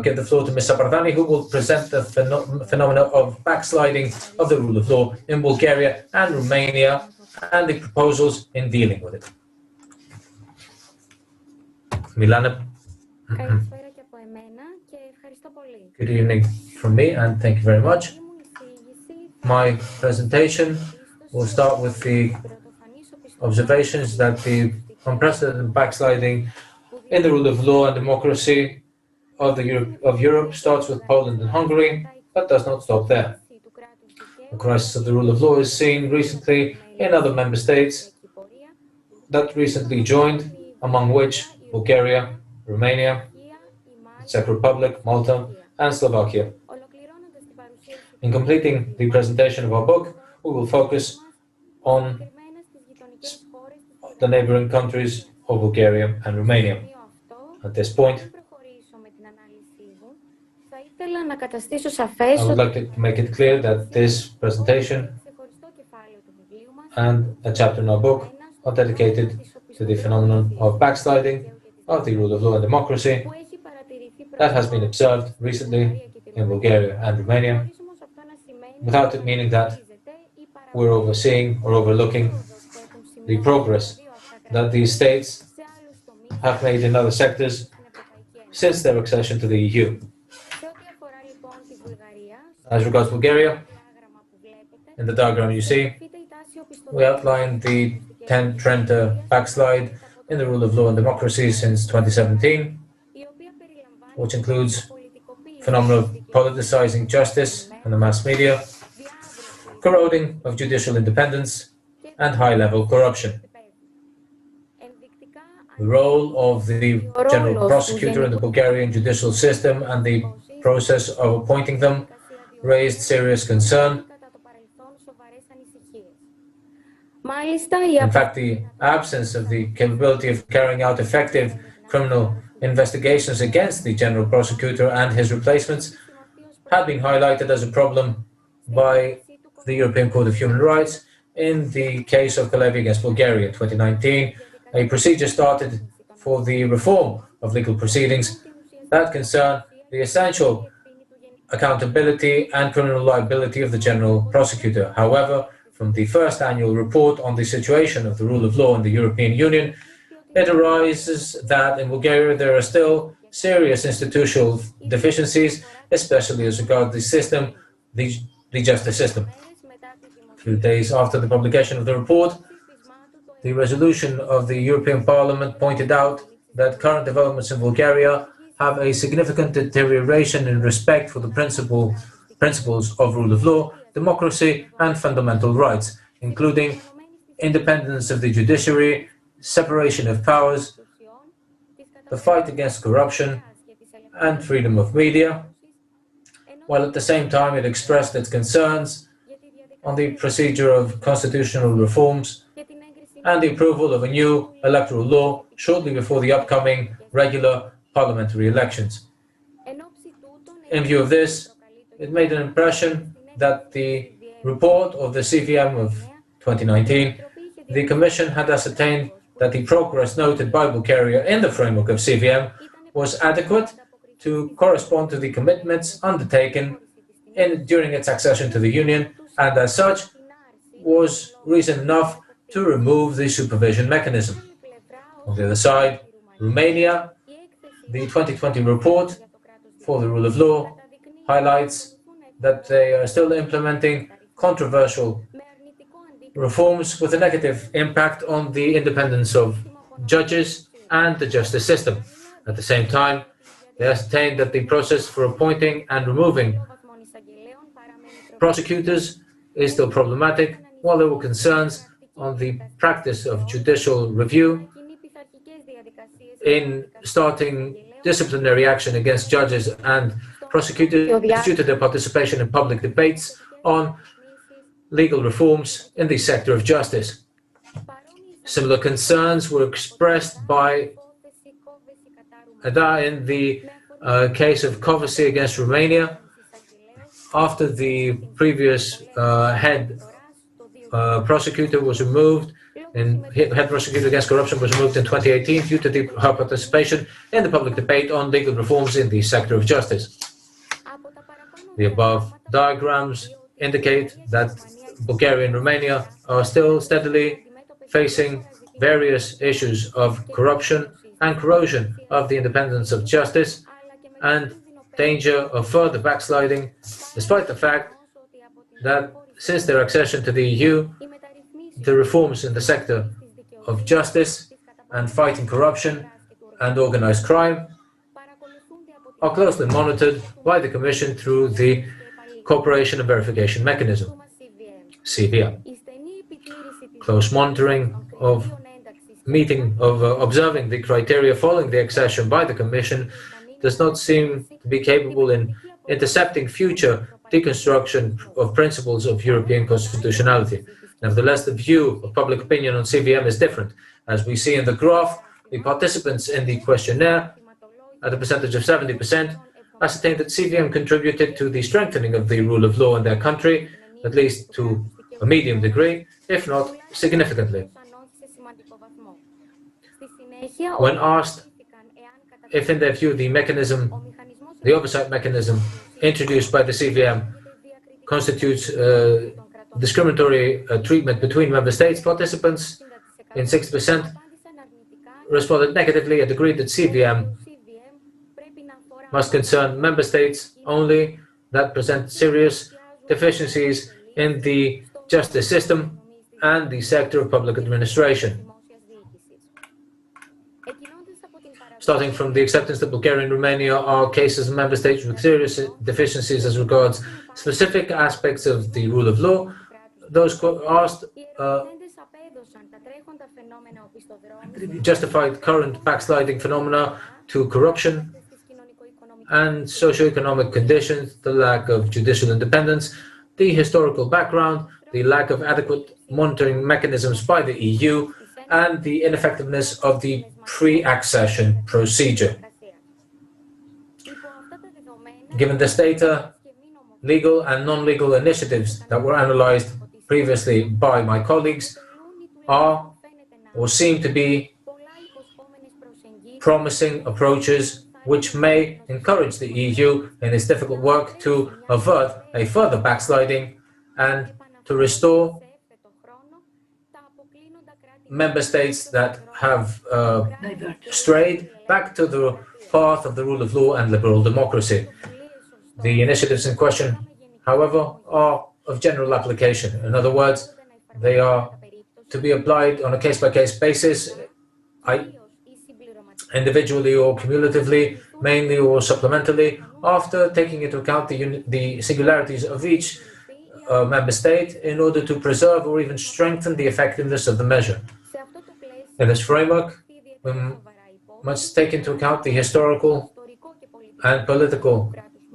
give the floor to Ms. Sapardani, who will present the phenomena of backsliding of the rule of law in Bulgaria and Romania and the proposals in dealing with it. Milana. Good evening from me, and thank you very much. My presentation will start with the observations that the unprecedented backsliding in the rule of law and democracy of Europe starts with Poland and Hungary, but does not stop there. The crisis of the rule of law is seen recently in other member states that recently joined, among which Bulgaria, Romania, Czech Republic, Malta, and Slovakia. In completing the presentation of our book, we will focus on the neighboring countries of Bulgaria and Romania. At this point, I would like to make it clear that this presentation and a chapter in our book are dedicated to the phenomenon of backsliding of the rule of law and democracy that has been observed recently in Bulgaria and Romania, without it meaning that we're overseeing or overlooking the progress that these states have made in other sectors since their accession to the EU. As regards Bulgaria, in the diagram you see, we outline the trend to backslide in the rule of law and democracy since 2017, which includes phenomena of politicizing justice and the mass media, corroding of judicial independence, and high-level corruption. The role of the general prosecutor in the Bulgarian judicial system and the process of appointing them raised serious concern. In fact, the absence of the capability of carrying out effective criminal investigations against the general prosecutor and his replacements had been highlighted as a problem by the European Court of Human Rights in the case of Kalevi against Bulgaria in 2019. A procedure started for the reform of legal proceedings that concern the essential accountability and criminal liability of the general prosecutor. However, from the first annual report on the situation of the rule of law in the European Union, it arises that in Bulgaria there are still serious institutional deficiencies, especially as regards the system, the justice system. A few days after the publication of the report, the resolution of the European Parliament pointed out that current developments in Bulgaria have a significant deterioration in respect for the principles of rule of law, democracy, and fundamental rights, including independence of the judiciary, separation of powers, the fight against corruption, and freedom of media, while at the same time it expressed its concerns on the procedure of constitutional reforms and the approval of a new electoral law shortly before the upcoming regular parliamentary elections. In view of this, it made an impression that the report of the CVM of 2019, the Commission had ascertained that the progress noted by Bulgaria in the framework of CVM was adequate to correspond to the commitments undertaken during its accession to the Union, and as such was reason enough to remove the supervision mechanism. On the other side, Romania, the 2020 report for the rule of law highlights that they are still implementing controversial reforms with a negative impact on the independence of judges and the justice system. At the same time, they ascertained that the process for appointing and removing prosecutors is still problematic, while there were concerns on the practice of judicial review in starting disciplinary action against judges and prosecutors due to their participation in public debates on legal reforms in the sector of justice. Similar concerns were expressed by ADA in the case of Covacy against Romania, after the previous head prosecutor was removed, and head prosecutor against corruption was removed in 2018 due to her participation in the public debate on legal reforms in the sector of justice. The above diagrams indicate that Bulgaria and Romania are still steadily facing various issues of corruption and corrosion of the independence of justice and danger of further backsliding, despite the fact that since their accession to the EU, the reforms in the sector of justice and fighting corruption and organized crime are closely monitored by the Commission through the Cooperation and Verification Mechanism, CVM. Close monitoring of observing the criteria following the accession by the Commission does not seem to be capable in intercepting future deconstruction of principles of European constitutionality. Nevertheless, the view of public opinion on CVM is different. As we see in the graph, the participants in the questionnaire, at a percentage of 70%, ascertained that CVM contributed to the strengthening of the rule of law in their country, at least to a medium degree, if not significantly. When asked if in their view the oversight mechanism introduced by the CVM constitutes discriminatory treatment between member states, participants in 60% responded negatively and agreed that CVM must concern member states only that present serious deficiencies in the justice system and the sector of public administration. Starting from the acceptance that Bulgaria and Romania are cases of member states with serious deficiencies as regards specific aspects of the rule of law, those asked justified current backsliding phenomena to corruption and socio-economic conditions, the lack of judicial independence, the historical background, the lack of adequate monitoring mechanisms by the EU, and the ineffectiveness of the pre-accession procedure. Given this data, legal and non-legal initiatives that were analyzed previously by my colleagues are or seem to be promising approaches which may encourage the EU in its difficult work to avert a further backsliding and to restore member states that have strayed back to the path of the rule of law and liberal democracy. The initiatives in question, however, are of general application. In other words, they are to be applied on a case-by-case basis, individually or cumulatively, mainly or supplementarily, after taking into account the singularities of each member state in order to preserve or even strengthen the effectiveness of the measure. In this framework, we must take into account the historical and political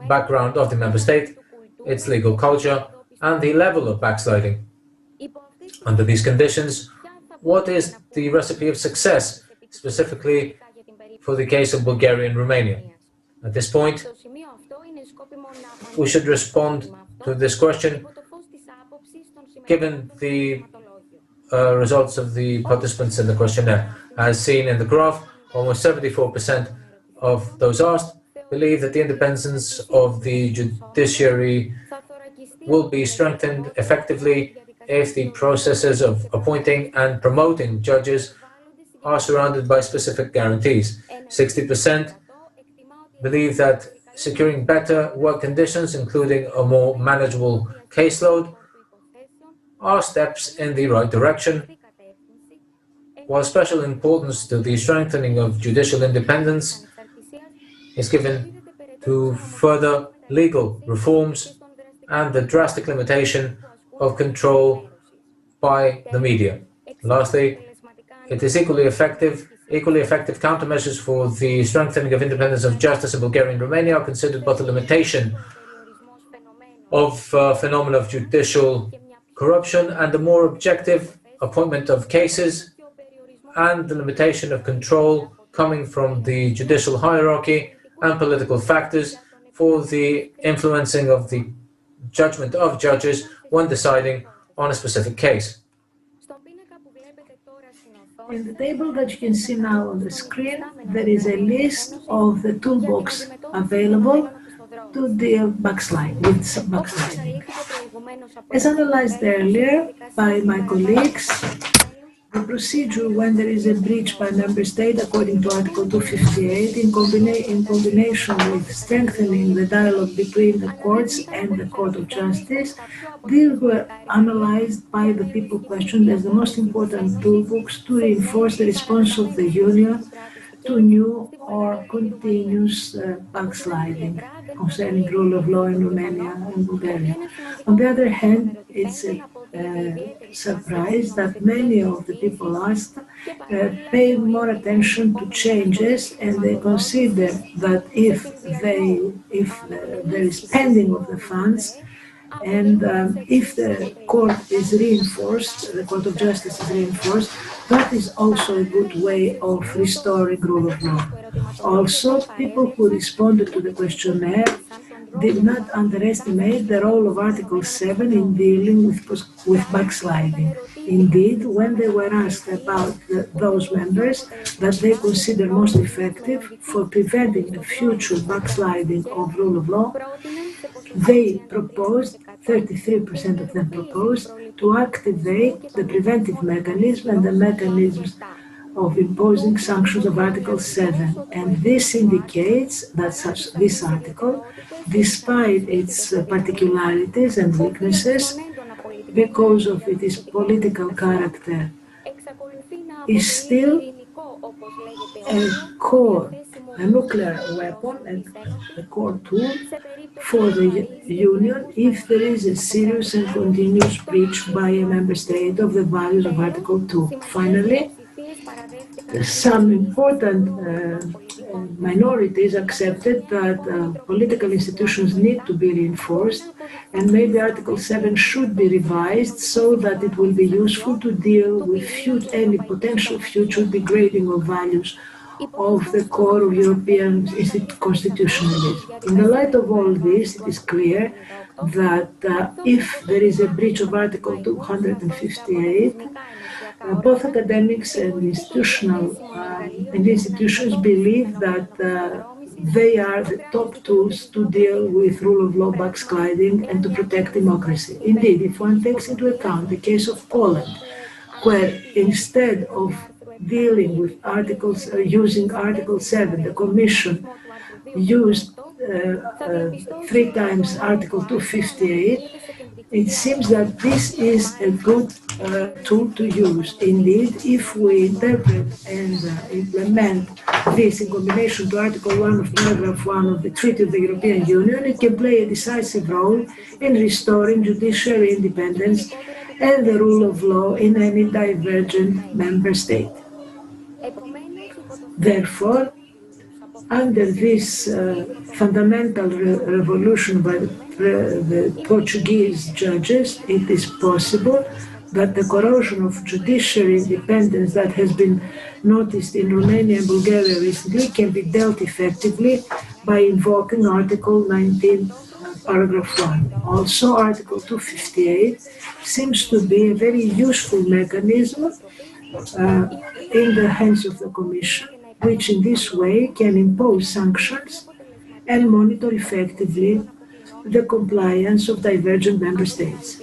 background of the member state, its legal culture, and the level of backsliding. Under these conditions, what is the recipe of success, specifically for the case of Bulgaria and Romania? At this point, we should respond to this question given the results of the participants in the questionnaire. As seen in the graph, almost 74% of those asked believe that the independence of the judiciary will be strengthened effectively if the processes of appointing and promoting judges are surrounded by specific guarantees. 60% believe that securing better work conditions, including a more manageable caseload, are steps in the right direction, while special importance to the strengthening of judicial independence is given to further legal reforms and the drastic limitation of control by the media. Lastly, it is equally effective countermeasures for the strengthening of independence of justice in Bulgaria and Romania are considered both the limitation of phenomena of judicial corruption and the more objective appointment of cases and the limitation of control coming from the judicial hierarchy and political factors for the influencing of the judgment of judges when deciding on a specific case. In the table that you can see now on the screen, there is a list of the toolbox available to deal with backsliding. As analyzed earlier by my colleagues, the procedure when there is a breach by member state according to Article 258 in combination with strengthening the dialogue between the courts and the Court of Justice, these were analyzed by the people questioned as the most important toolbox to reinforce the response of the Union to new or continuous backsliding concerning rule of law in Romania and Bulgaria. On the other hand, it's a surprise that many of the people asked pay more attention to changes, and they consider that if there is spending of the funds, and if the court is reinforced, the Court of Justice is reinforced, that is also a good way of restoring rule of law. Also, people who responded to the questionnaire did not underestimate the role of Article 7 in dealing with backsliding. Indeed, when they were asked about those members that they consider most effective for preventing the future backsliding of rule of law, they proposed, 33% of them proposed, to activate the preventive mechanism and the mechanisms of imposing sanctions of Article 7. And this indicates that this article, despite its particularities and weaknesses, because of its political character, is still a nuclear weapon and a core tool for the Union if there is a serious and continuous breach by a member state of the values of Article 2. Finally, some important minorities accepted that political institutions need to be reinforced, and maybe Article 7 should be revised so that it will be useful to deal with any potential future degrading of values of the core of European constitutionalism. In the light of all this, it is clear that if there is a breach of Article 258, both academics and institutions believe that they are the top tools to deal with rule of law backsliding and to protect democracy. Indeed, if one takes into account the case of Poland, where instead of dealing with using Article 7, the Commission used 3 times Article 258, it seems that this is a good tool to use. Indeed, if we interpret and implement this in combination to Article 1 of Paragraph 1 of the Treaty of the European Union, it can play a decisive role in restoring judiciary independence and the rule of law in any divergent member state. Therefore, under this fundamental revolution by the Portuguese judges, it is possible that the corrosion of judiciary independence that has been noticed in Romania and Bulgaria recently can be dealt effectively by invoking Article 19, Paragraph 1. Also, Article 258 seems to be a very useful mechanism in the hands of the Commission, which in this way can impose sanctions and monitor effectively the compliance of divergent member states.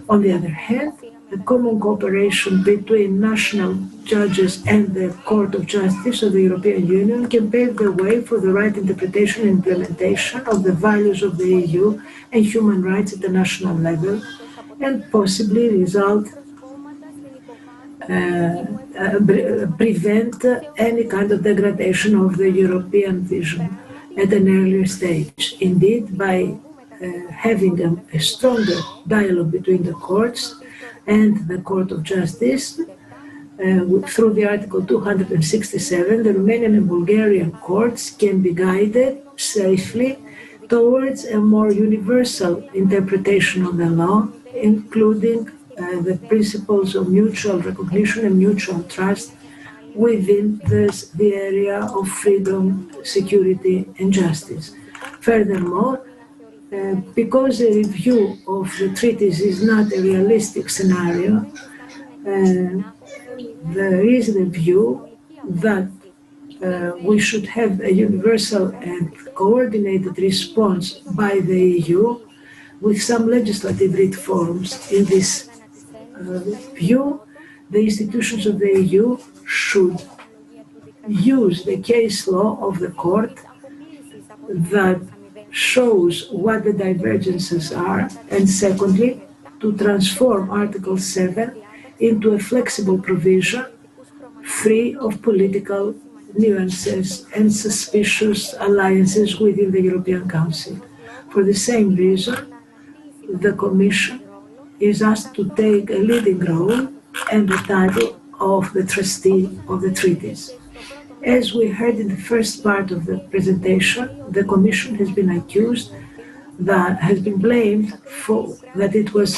On the other hand, the common cooperation between national judges and the Court of Justice of the European Union can pave the way for the right interpretation and implementation of the values of the EU and human rights at the national level, and possibly prevent any kind of degradation of the European vision at an earlier stage. Indeed, by having a stronger dialogue between the courts and the Court of Justice, through the Article 267, the Romanian and Bulgarian courts can be guided safely towards a more universal interpretation of the law, including the principles of mutual recognition and mutual trust within the area of freedom, security, and justice. Furthermore, because a review of the treaties is not a realistic scenario, there is the view that we should have a universal and coordinated response by the EU with some legislative reforms. In this view, the institutions of the EU should use the case law of the court that shows what the divergences are, and secondly, to transform Article 7 into a flexible provision free of political nuances and suspicious alliances within the European Council. For the same reason, the Commission is asked to take a leading role and the title of the trustee of the treaties. As we heard in the first part of the presentation, the Commission has been blamed for that it was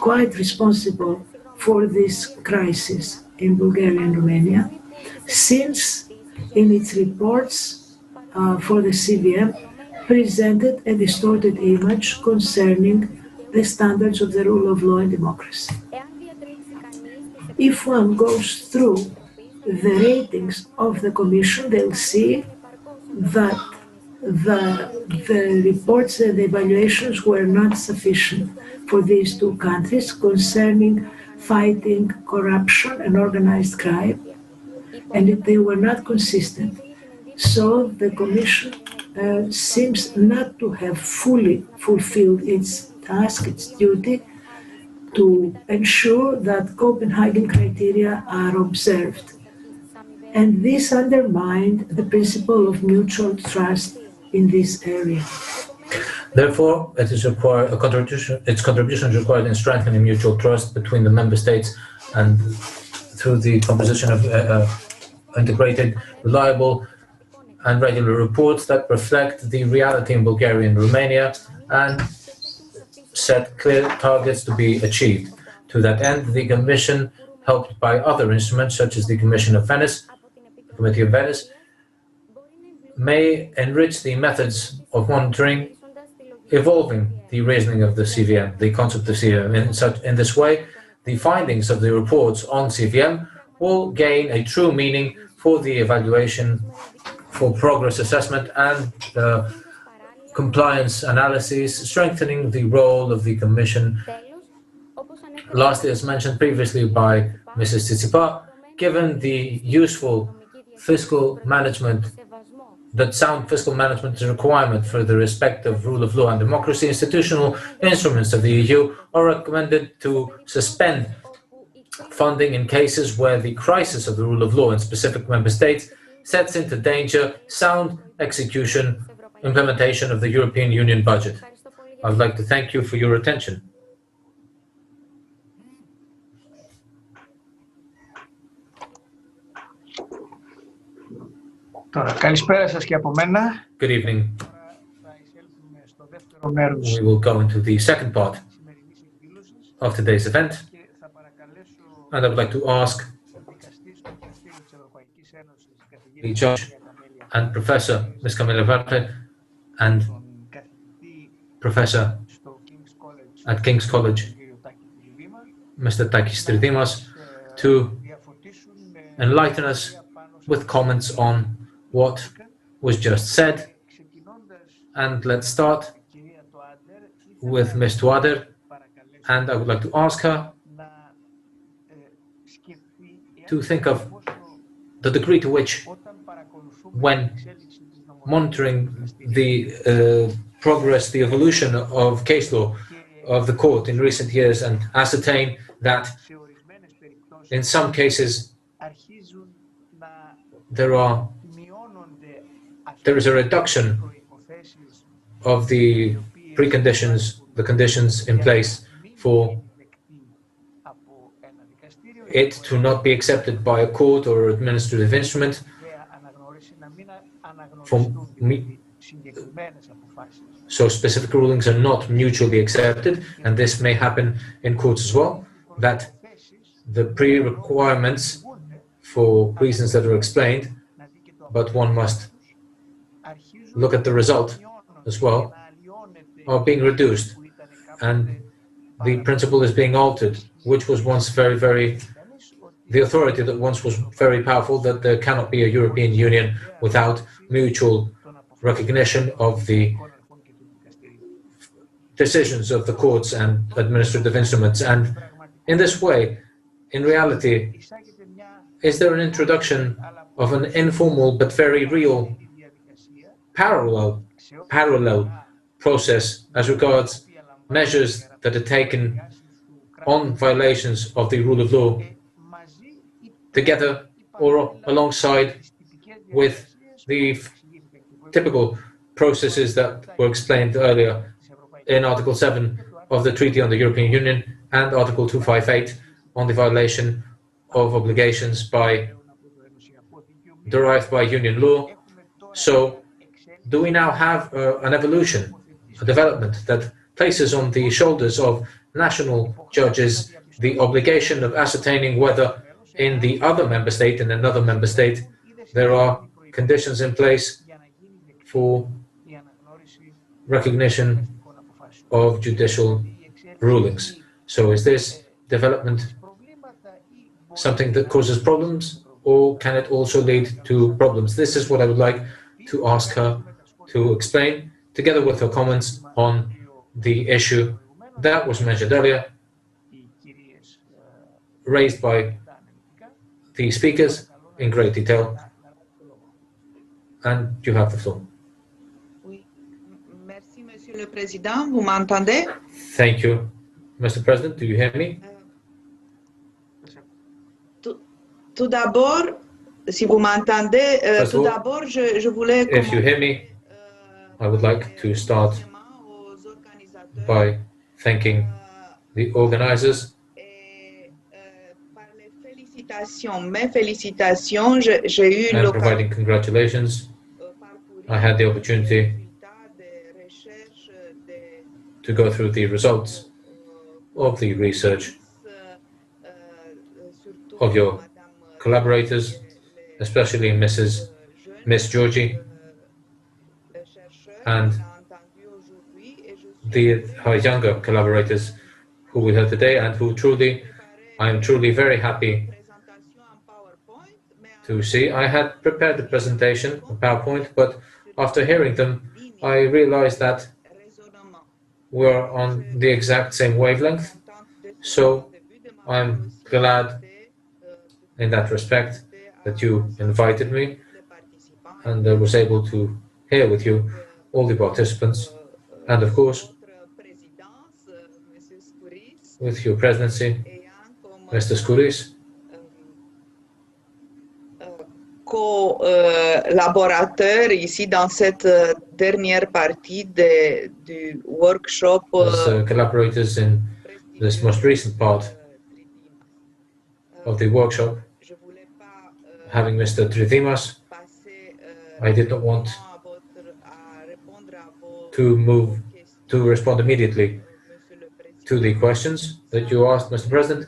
quite responsible for this crisis in Bulgaria and Romania, since in its reports for the CVM presented a distorted image concerning the standards of the rule of law and democracy. If one goes through the ratings of the Commission, they'll see that the reports and the evaluations were not sufficient for these two countries concerning fighting corruption and organized crime, and they were not consistent. So the Commission seems not to have fully fulfilled its task, its duty, to ensure that Copenhagen criteria are observed. And this undermined the principle of mutual trust in this area. Therefore, its contribution is required in strengthening mutual trust between the member states and through the composition of integrated, reliable, and regular reports that reflect the reality in Bulgaria and Romania and set clear targets to be achieved. To that end, the Commission, helped by other instruments such as the Committee of Venice, may enrich the methods of monitoring, evolving the reasoning of the CVM, the concept of CVM. In this way, the findings of the reports on CVM will gain a true meaning for the evaluation, for progress assessment and compliance analysis, strengthening the role of the Commission. Lastly, as mentioned previously by Mrs. Tsitsipa, given the useful fiscal management, that sound fiscal management is a requirement for the respect of rule of law and democracy, institutional instruments of the EU are recommended to suspend funding in cases where the crisis of the rule of law in specific member states sets into danger sound implementation of the European Union budget. I would like to thank you for your attention. Καλησπέρα σας και από μένα. Good evening. We will go into the second part of today's event, and I would like to ask the judge and Professor Ms. Camilla Varte and Professor at King's College, Mr. Takis Tridimas, to enlighten us with comments on what was just said. And let's start with Ms. Tuader, and I would like to ask her to think of the degree to which, when monitoring the progress, the evolution of case law of the court in recent years and ascertain that in some cases there is a reduction of the preconditions, the conditions in place for it to not be accepted by a court or administrative instrument. So specific rulings are not mutually accepted, and this may happen in courts as well, that the pre-requirements for reasons that are explained, but one must look at the result as well, are being reduced, and the principle is being altered, which was once the authority that once was very powerful, that there cannot be a European Union without mutual recognition of the decisions of the courts and administrative instruments. And in this way, in reality, is there an introduction of an informal but very real parallel process as regards measures that are taken on violations of the rule of law, together or alongside with the typical processes that were explained earlier in Article 7 of the Treaty on the European Union and Article 258 on the violation of obligations derived by Union law. So, do we now have an evolution, a development that places on the shoulders of national judges the obligation of ascertaining whether in the other member state, in another member state, there are conditions in place for recognition of judicial rulings? So is this development something that causes problems, or can it also lead to problems? This is what I would like to ask her to explain, together with her comments on the issue that was mentioned earlier, raised by the speakers in great detail. And you have the floor. Thank you, Mr. President. Do you hear me? Tout d'abord, si vous m'entendez, tout d'abord, je voulais... If you hear me, I would like to start by thanking the organizers. Mes félicitations, j'ai eu and providing congratulations. I had the opportunity to go through the results of the research of your collaborators, especially Miss Georgie, and her younger collaborators who we heard today, and who I am truly very happy to see. I had prepared the presentation, a PowerPoint, but after hearing them, I realized that we're on the exact same wavelength. So I'm glad in that respect that you invited me, and I was able to hear with you all the participants, and of course with your presidency, Mr. Skouris, co-laborateur ici dans cette dernière partie du workshop. As collaborators in this most recent part of the workshop, having Mr. Tridimas, I did not want to respond immediately to the questions that you asked, Mr. President,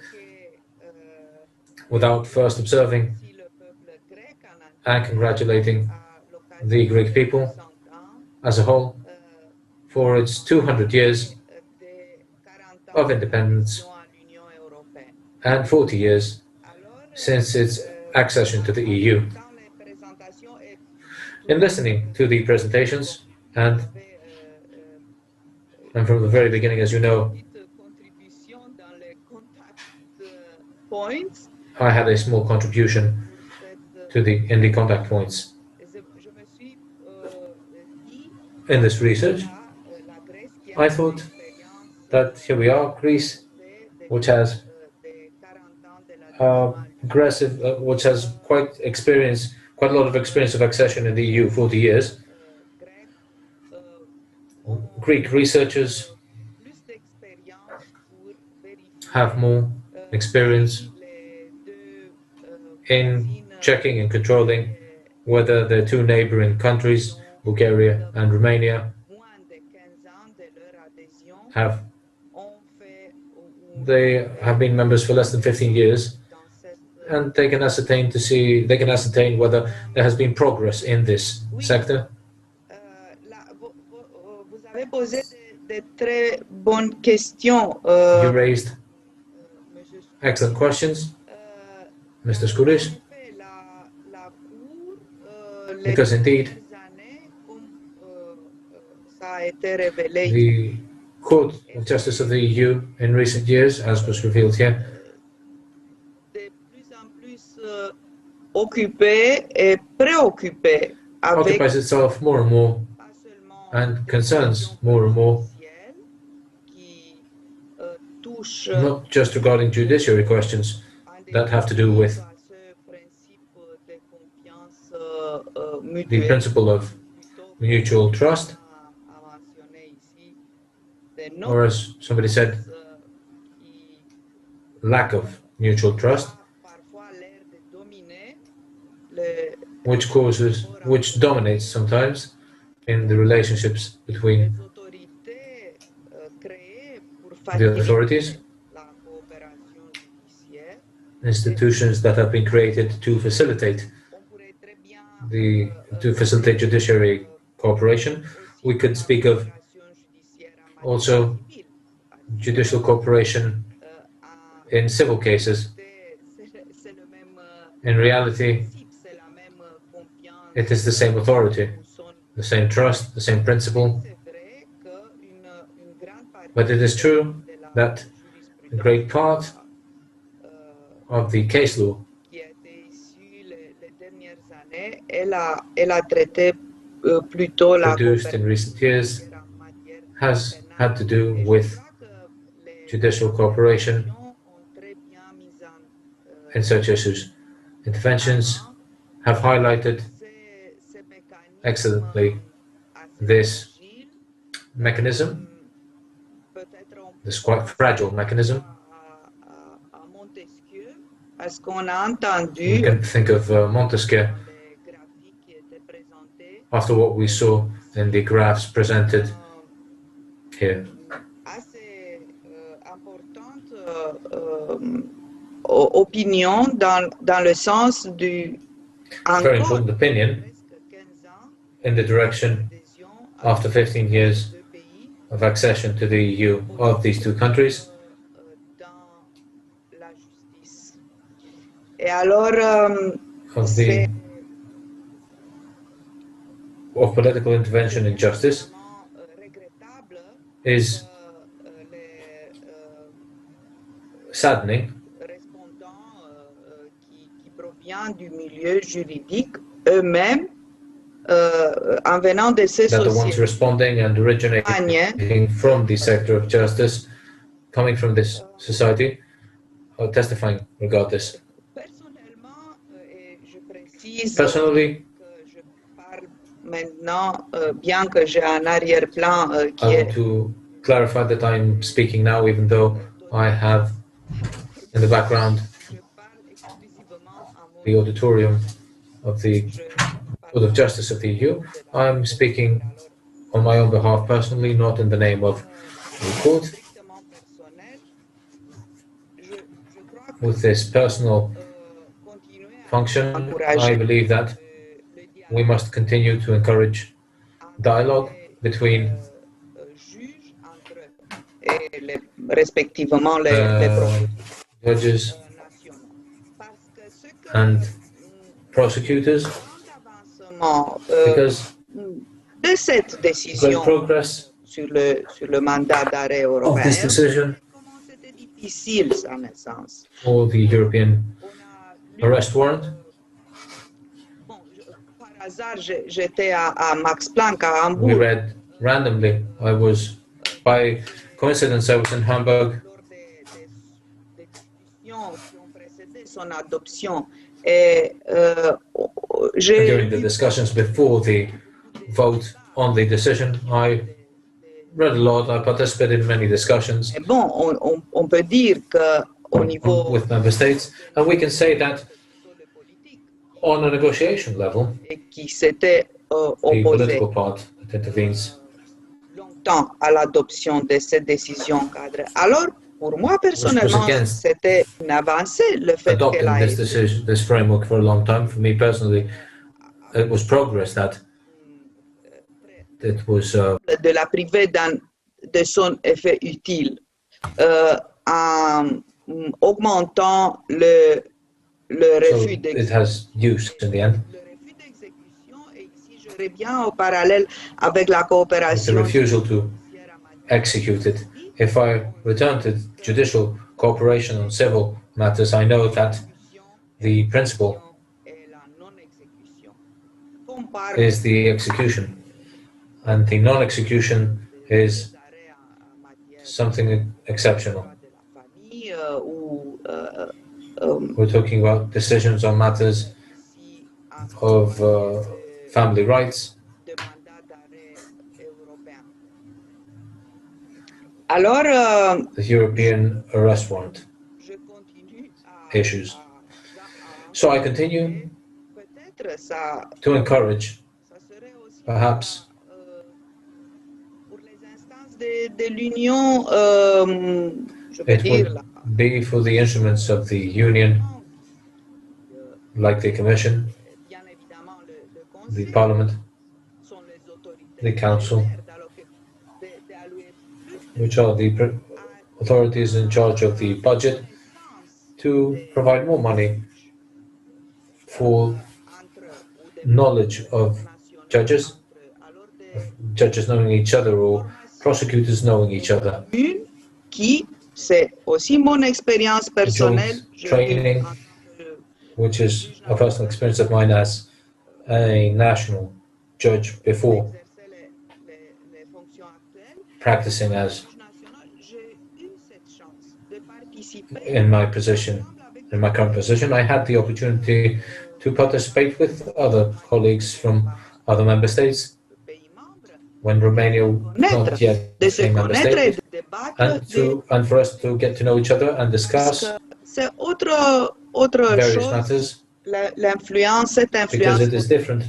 without first observing and congratulating the Greek people as a whole for its 200 years of independence and 40 years since its accession to the EU. In listening to the presentations, and from the very beginning, as you know, I had a small contribution in the contact points in this research. I thought that here we are, Greece, which has which has quite a lot of experience of accession in the EU, 40 years. Greek researchers have more experience in checking and controlling whether the two neighboring countries, Bulgaria and Romania, they have been members for less than 15 years, and they can ascertain whether there has been progress in this sector. You raised excellent questions, Mr. Skouris, because indeed the Court of Justice of the EU in recent years, as was revealed here, occupies itself more and more and concerns more and more, not just regarding judiciary questions that have to do with the principle of mutual trust, or as somebody said, lack of mutual trust, which dominates sometimes in the relationships between the authorities, institutions that have been created to facilitate judiciary cooperation. We could speak of also judicial cooperation in civil cases. In reality, it is the same authority, the same trust, the same principle. But it is true that a great part of the case law produced in recent years has had to do with judicial cooperation in such issues. Interventions have highlighted excellently this mechanism, this quite fragile mechanism. We can think of Montesquieu after what we saw in the graphs presented here. Very important opinion in the direction, after 15 years of accession to the EU of these two countries, of political intervention in justice, is saddening. That the ones responding and originating from the sector of justice, coming from this society, are testifying regarding this. Personally, I want to clarify that I'm speaking now, even though I have in the background the auditorium of the Court of Justice of the EU. I'm speaking on my own behalf personally, not in the name of the court. With this personal function, I believe that we must continue to encourage dialogue between judges and prosecutors, because great progress of this decision for the European arrest warrant. We read randomly. I was by coincidence, I was in Hamburg during the discussions before the vote on the decision. I read a lot, I participated in many discussions with member states, and we can say that on a negotiation level, the political part that intervenes à l'adoption de cette décision cadre. Alors, pour moi personnellement, c'était une avancée le fait adopting this framework for a long time. For me personally, it was progress that it was de la priver de son effet utile en augmentant le refus d'exécution. It has use in the end. Bien au parallèle avec la coopération. The refusal to execute it. If I return to judicial cooperation on civil matters, I know that the principle is the execution, and the non-execution is something exceptional. We're talking about decisions on matters of family rights. Alors, the European arrest warrant issues. So I continue to encourage, perhaps, it would be for the instruments of the Union, like the Commission, the Parliament, the Council, which are the authorities in charge of the budget, to provide more money for knowledge of judges knowing each other or prosecutors knowing each other. C'est aussi mon expérience personnelle. Training, which is a personal experience of mine as a national judge before practicing as in my current position. I had the opportunity to participate with other colleagues from other member states when Romania not yet became member state, and for us to get to know each other and discuss various matters, because it is different.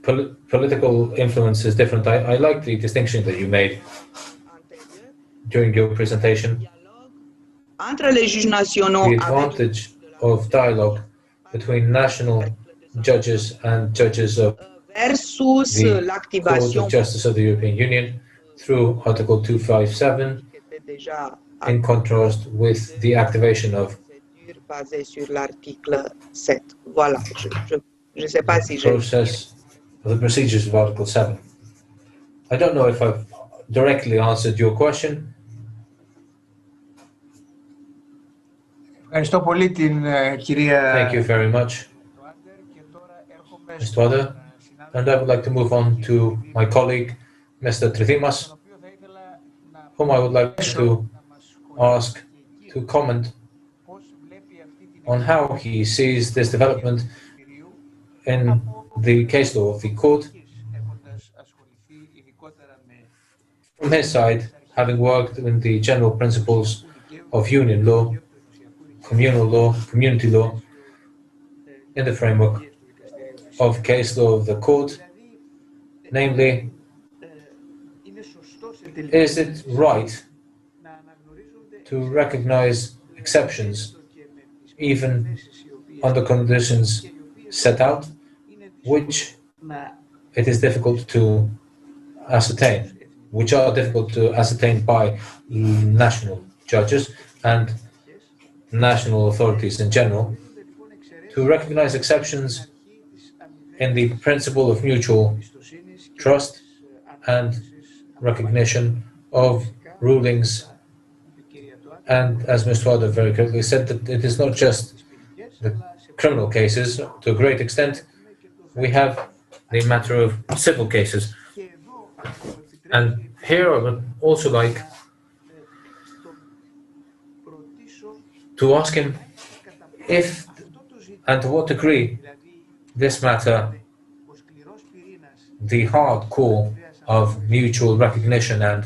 Political influence is different. I like the distinction that you made during your presentation. The advantage of dialogue between national judges and judges of the Court of Justice of the European Union through Article 257, in contrast with the activation of the procedures of Article 7. I don't know if I've directly answered your question. Thank you very much, Mr. Wada. And I would like to move on to my colleague, Mr. Tridimas, whom I would like to ask to comment on how he sees this development in the case law of the court. From his side, having worked in the general principles of union law, communal law, community law, in the framework of case law of the court, namely, is it right to recognize exceptions even under conditions set out, which it is difficult to ascertain, which are difficult to ascertain by national judges and national authorities in general, to recognize exceptions in the principle of mutual trust and recognition of rulings. And as Mr. Wada very correctly said, that it is not just the criminal cases. To a great extent, we have the matter of civil cases. And here I would also like to ask him if and to what degree this matter, the hard core of mutual recognition and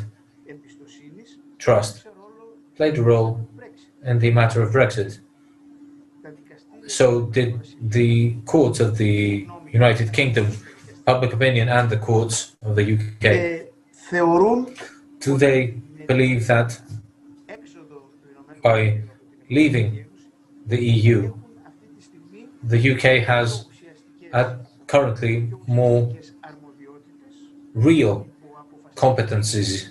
trust, played a role in the matter of Brexit. So did the courts of the United Kingdom, public opinion, and the courts of the UK, do they believe that by leaving the EU, the UK has currently more real competencies?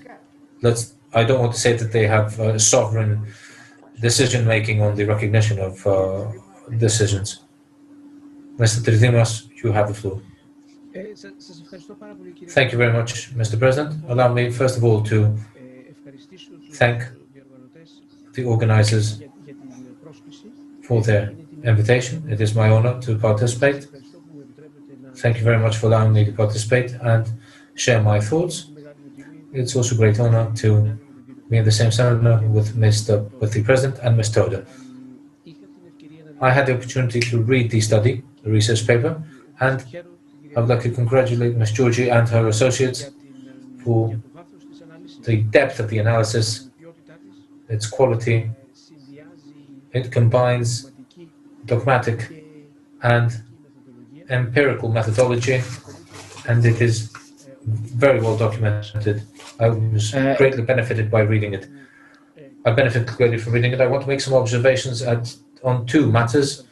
I don't want to say that they have sovereign decision-making on the recognition of decisions. Mr. Tridimas, you have the floor. Thank you very much, Mr. President. Allow me, first of all, to thank the organizers for their invitation. It is my honor to participate. Thank you very much for allowing me to participate and share my thoughts. It's also a great honor to be in the same seminar with the President and Ms. Toda. I had the opportunity to read the study, the research paper, and I would like to congratulate Ms. Georgi and her associates for the depth of the analysis, its quality. It combines dogmatic and empirical methodology, and it is very well documented. I was greatly benefited by reading it. I benefited greatly from reading it. I want to make some observations on two matters,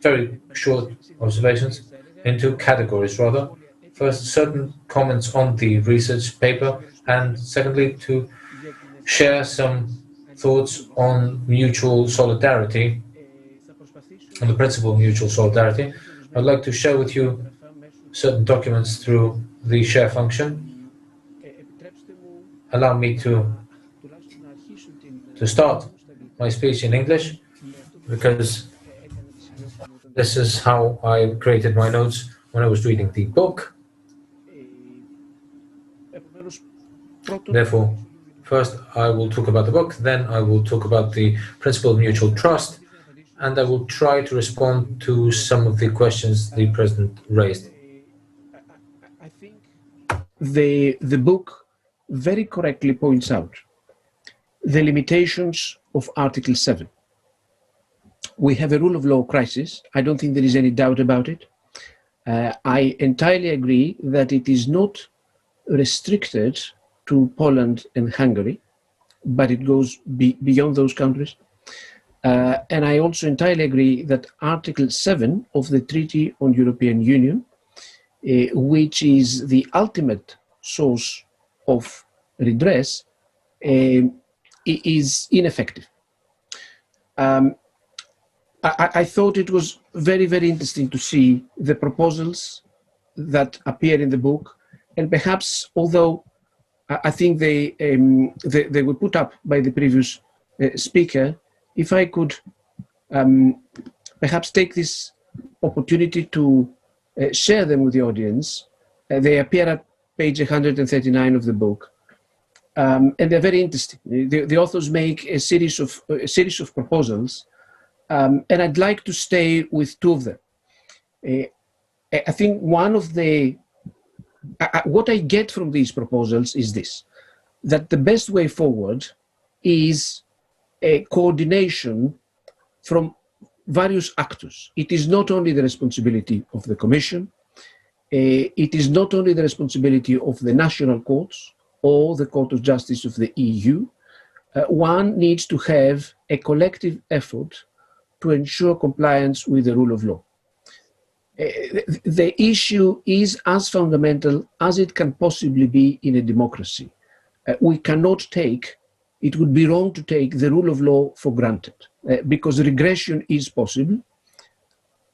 very short observations, in two categories rather. First, certain comments on the research paper, and secondly, to share some thoughts on mutual solidarity, on the principle of mutual solidarity. I'd like to share with you certain documents through the share function. Allow me to start my speech in English, because this is how I created my notes when I was reading the book. Therefore, first I will talk about the book, then I will talk about the principle of mutual trust, and I will try to respond to some of the questions the President raised. I think the book very correctly points out the limitations of Article 7. We have a rule of law crisis. I don't think there is any doubt about it. I entirely agree that it is not restricted to Poland and Hungary, but it goes beyond those countries. And I also entirely agree that Article 7 of the Treaty on European Union, which is the ultimate source of redress, is ineffective. I thought it was very, very interesting to see the proposals that appear in the book, and perhaps, although I think they were put up by the previous speaker, if I could perhaps take this opportunity to share them with the audience. They appear at page 139 of the book, and they're very interesting. The authors make a series of proposals, and I'd like to stay with two of them. I think one of what I get from these proposals is this, that the best way forward is a coordination from various actors. It is not only the responsibility of the Commission, it is not only the responsibility of the national courts or the Court of Justice of the EU. One needs to have a collective effort to ensure compliance with the rule of law. The issue is as fundamental as it can possibly be in a democracy. It would be wrong to take the rule of law for granted, because regression is possible.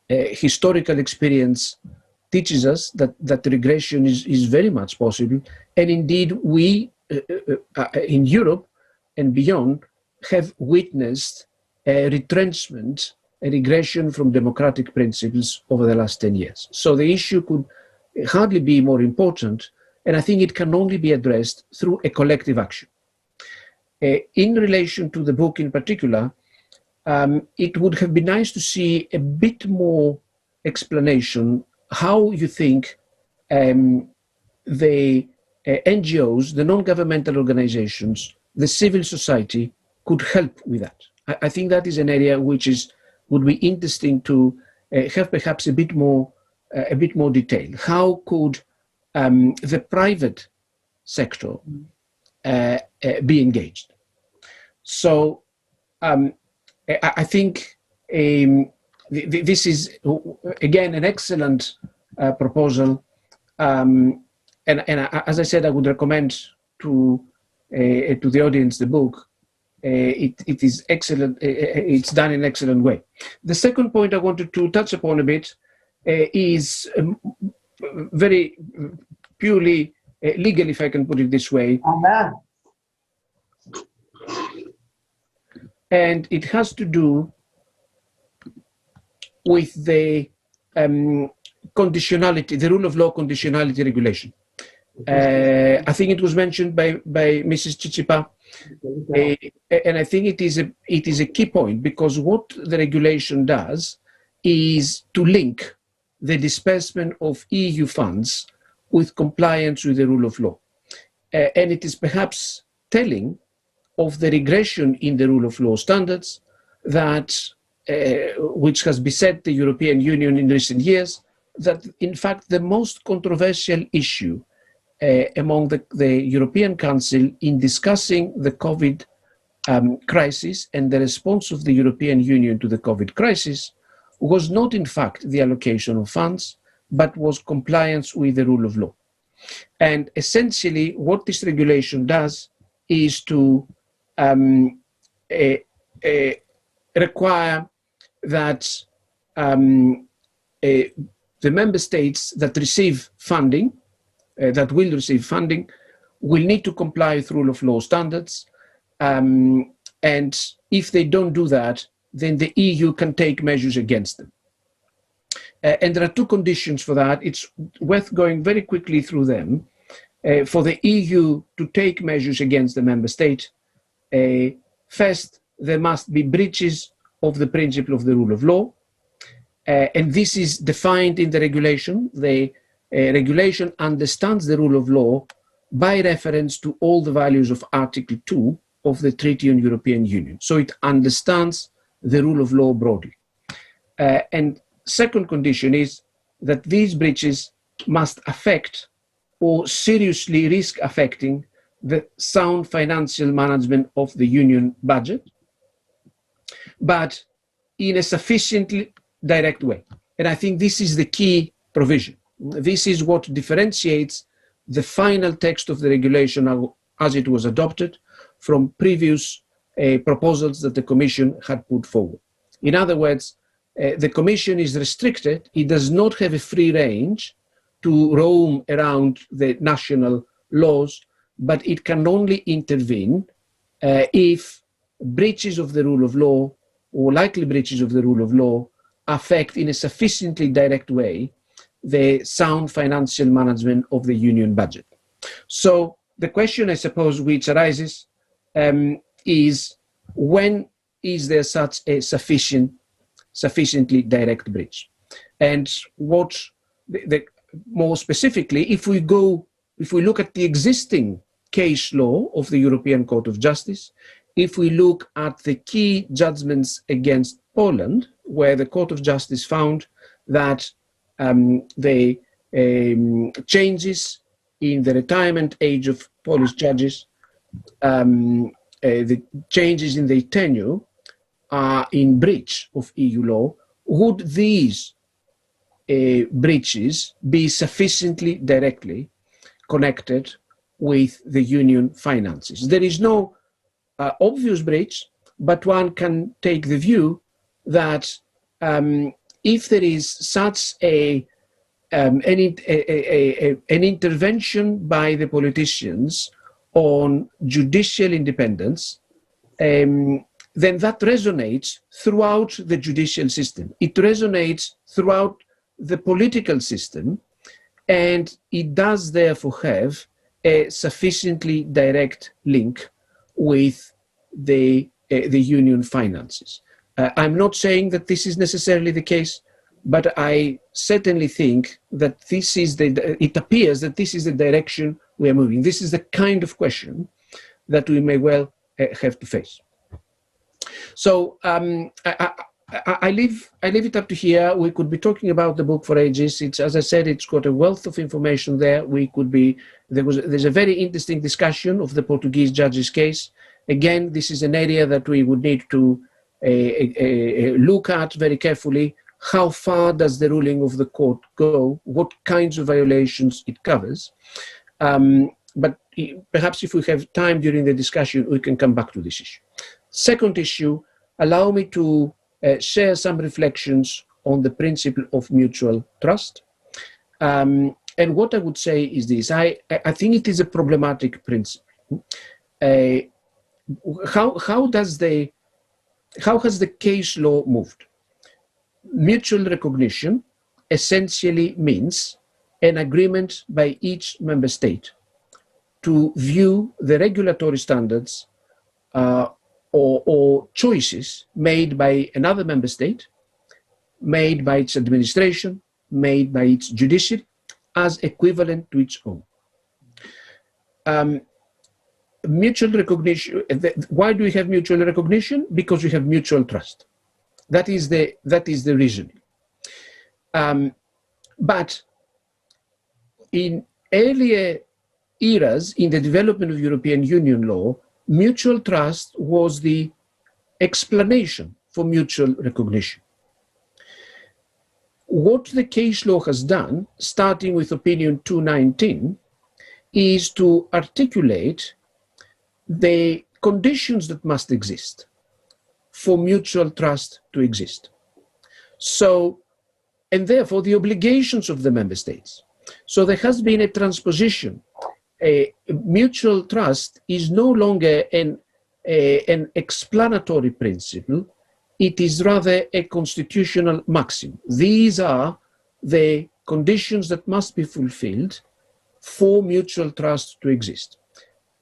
Historical experience teaches us that regression is very much possible, and indeed we in Europe and beyond have witnessed a retrenchment, a regression from democratic principles over the last 10 years. So the issue could hardly be more important, and I think it can only be addressed through a collective action. In relation to the book in particular, it would have been nice to see a bit more explanation how you think the NGOs, the non-governmental organizations, the civil society could help with that. I think that is an area which would be interesting to have perhaps a bit more detail. How could the private sector be engaged? So I think this is, again, an excellent proposal. And as I said, I would recommend to the audience the book. It is excellent. It's done in an excellent way. The second point I wanted to touch upon a bit is very purely legal, if I can put it this way. And it has to do with the conditionality, the rule of law conditionality regulation. I think it was mentioned by Mrs. Chichipa, and I think it is a key point, because what the regulation does is to link the disbursement of EU funds with compliance with the rule of law. And it is perhaps telling of the regression in the rule of law standards that which has beset the European Union in recent years, that in fact the most controversial issue among the European Council in discussing the COVID crisis and the response of the European Union to the COVID crisis was not in fact the allocation of funds, but was compliance with the rule of law. And essentially what this regulation does is to require that the member states that receive funding, that will receive funding, will need to comply with rule of law standards. And if they don't do that, then the EU can take measures against them. And there are two conditions for that. It's worth going very quickly through them. For the EU to take measures against the member state, first, there must be breaches of the principle of the rule of law. And this is defined in the regulation. The regulation understands the rule of law by reference to all the values of Article 2 of the Treaty on European Union. So it understands the rule of law broadly. And second condition is that these breaches must affect or seriously risk affecting the sound financial management of the Union budget, but in a sufficiently direct way. And I think this is the key provision. This is what differentiates the final text of the regulation as it was adopted from previous proposals that the Commission had put forward. In other words, the Commission is restricted. It does not have a free range to roam around the national laws, but it can only intervene if breaches of the rule of law or likely breaches of the rule of law affect in a sufficiently direct way the sound financial management of the Union budget. So the question, I suppose, which arises is, when is there such a sufficiently direct breach? And what more specifically, if we look at the existing case law of the European Court of Justice, if we look at the key judgments against Poland, where the Court of Justice found that the changes in the retirement age of Polish judges, the changes in their tenure are in breach of EU law, would these breaches be sufficiently directly connected with the Union finances? There is no obvious breach, but one can take the view that if there is such an intervention by the politicians on judicial independence, then that resonates throughout the judicial system. It resonates throughout the political system, and it does therefore have a sufficiently direct link with the union finances. I'm not saying that this is necessarily the case, but I certainly think that it appears that this is the direction we are moving. This is the kind of question that we may well have to face. So I leave it up to here. We could be talking about the book for ages. It's, as I said, it's got a wealth of information there. There's a very interesting discussion of the Portuguese judge's case. Again, this is an area that we would need to look at very carefully. How far does the ruling of the court go? What kinds of violations it covers? But perhaps if we have time during the discussion, we can come back to this issue. Second issue, allow me to share some reflections on the principle of mutual trust. And what I would say is this: I think it is a problematic principle. How has the case law moved? Mutual recognition essentially means an agreement by each member state to view the regulatory standards or choices made by another member state, made by its administration, made by its judiciary, as equivalent to its own. Mutual recognition. Why do we have mutual recognition? Because we have mutual trust. That is the reasoning. But in earlier eras in the development of European Union law, mutual trust was the explanation for mutual recognition. What the case law has done, starting with opinion 219, is to articulate the conditions that must exist for mutual trust to exist. So, and therefore the obligations of the member states. So there has been a transposition. A mutual trust is no longer an explanatory principle, it is rather a constitutional maxim. These are the conditions that must be fulfilled for mutual trust to exist.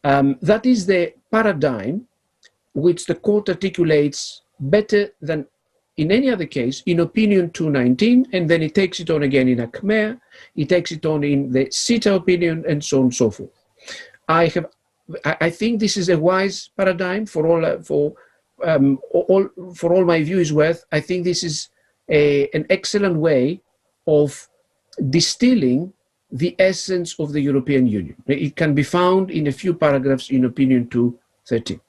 That is the paradigm which the court articulates better than in any other case in opinion 219, and then it takes it on again in ACMER, it takes it on in the CETA opinion, and so on and so forth. I think this is a wise paradigm for all my view is worth. I think this is an excellent way of distilling the essence of the European Union. It can be found in a few paragraphs in opinion 213.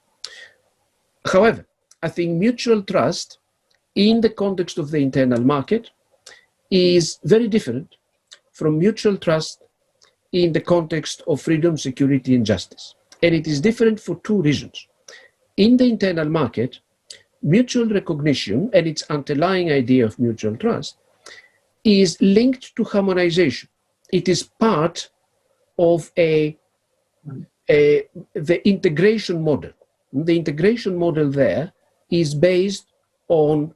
However, I think mutual trust in the context of the internal market is very different from mutual trust in the context of freedom, security, and justice. And it is different for two reasons. In the internal market, mutual recognition and its underlying idea of mutual trust is linked to harmonization. It is part of the integration model. The integration model there is based on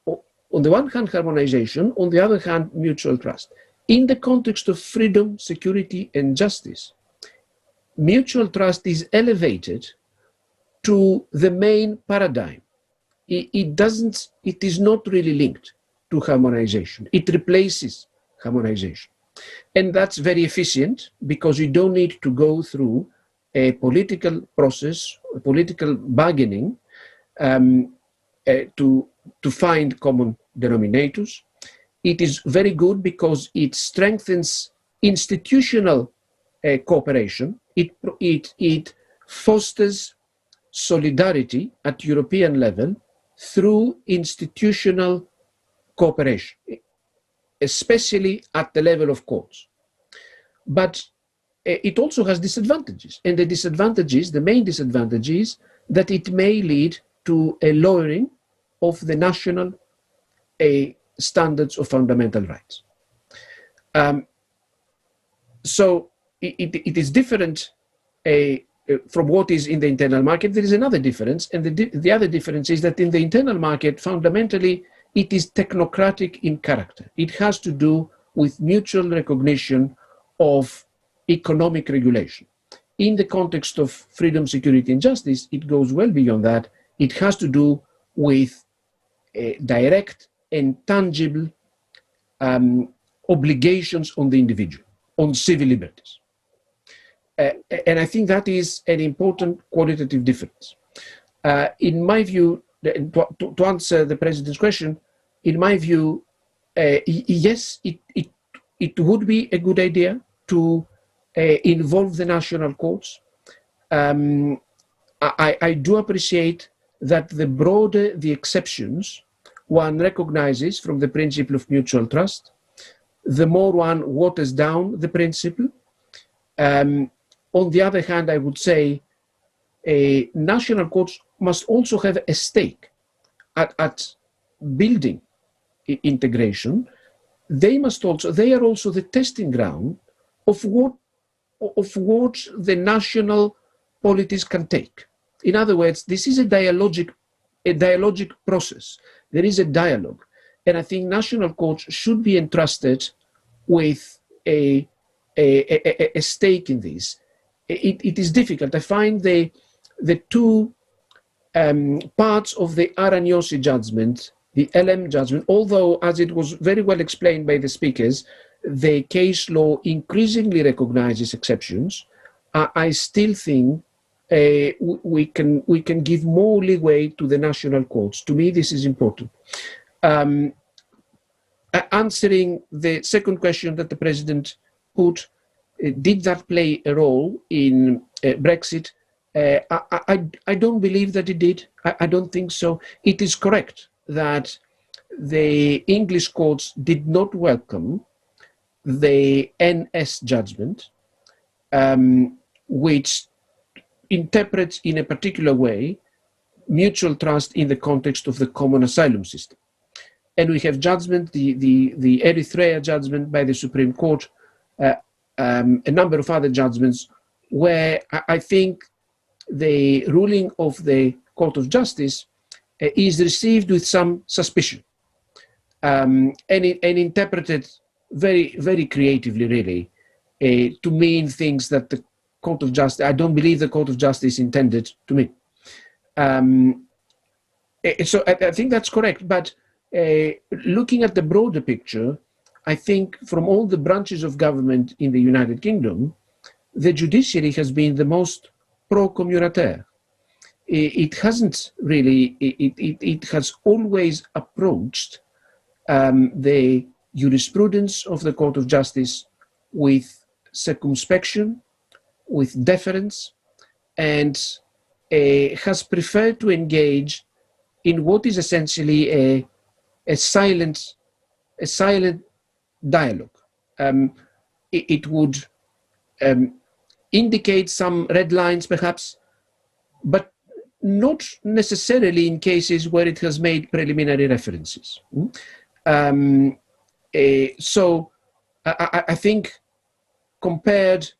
the one hand, harmonization, on the other hand, mutual trust. In the context of freedom, security, and justice, mutual trust is elevated to the main paradigm. It is not really linked to harmonization. It replaces harmonization. And that's very efficient because you don't need to go through a political process, a political bargaining to find common denominators. It is very good because it strengthens institutional cooperation. It fosters solidarity at European level through institutional cooperation, especially at the level of courts. But it also has disadvantages. And the disadvantages, the main disadvantage is that it may lead to a lowering of the national standards of fundamental rights. So it is different from what is in the internal market. There is another difference, and the other difference is that in the internal market, fundamentally, it is technocratic in character. It has to do with mutual recognition of economic regulation. In the context of freedom, security, and justice, it goes well beyond that. It has to do with direct and tangible obligations on the individual, on civil liberties. And I think that is an important qualitative difference. In my view, to answer the President's question, in my view, yes, it would be a good idea to involve the national courts. I do appreciate that the broader the exceptions one recognizes from the principle of mutual trust, the more one waters down the principle. On the other hand, I would say national courts must also have a stake at building integration. They are also the testing ground of what the national polities can take. In other words, this is a dialogic process. There is a dialogue, and I think national courts should be entrusted with a stake in this. It is difficult. I find the two parts of the Aragnosi judgment, the LM judgment, although, as it was very well explained by the speakers, the case law increasingly recognizes exceptions. I still think we can give more leeway to the national courts. To me, this is important. Answering the second question that the President put, did that play a role in Brexit? I don't believe that it did. I don't think so. It is correct that the English courts did not welcome the NS judgment, which interprets in a particular way mutual trust in the context of the common asylum system. And we have judgment, the Eritrea judgment by the Supreme Court, a number of other judgments where I think the ruling of the Court of Justice is received with some suspicion and interpreted very, very creatively, really, to mean things that the Court of Justice, I don't believe the Court of Justice intended to mean. So I think that's correct, but looking at the broader picture, I think from all the branches of government in the United Kingdom, the judiciary has been the most pro-communautaire. It hasn't really, it has always approached the jurisprudence of the Court of Justice with circumspection, with deference, and has preferred to engage in what is essentially a silent dialogue. It would indicate some red lines, perhaps, but not necessarily in cases where it has made preliminary references. So I think compared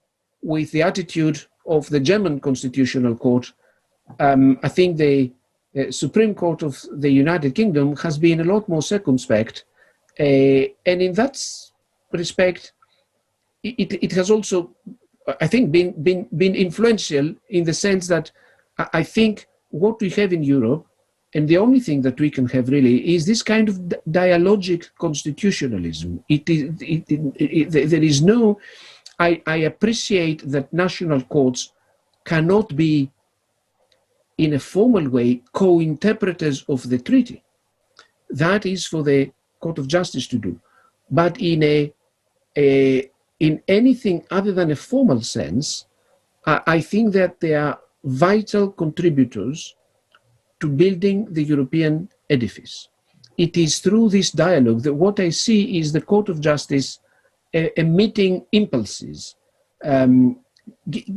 with the attitude of the German Constitutional Court, I think the Supreme Court of the United Kingdom has been a lot more circumspect, and in that respect, it has also, I think, been influential in the sense that I think what we have in Europe, and the only thing that we can have really, is this kind of dialogic constitutionalism. There is no, I appreciate that national courts cannot be, in a formal way, co-interpreters of the treaty. That is for the Court of Justice to do. But in anything other than a formal sense, I think that they are vital contributors to building the European edifice. It is through this dialogue that what I see is the Court of Justice emitting impulses,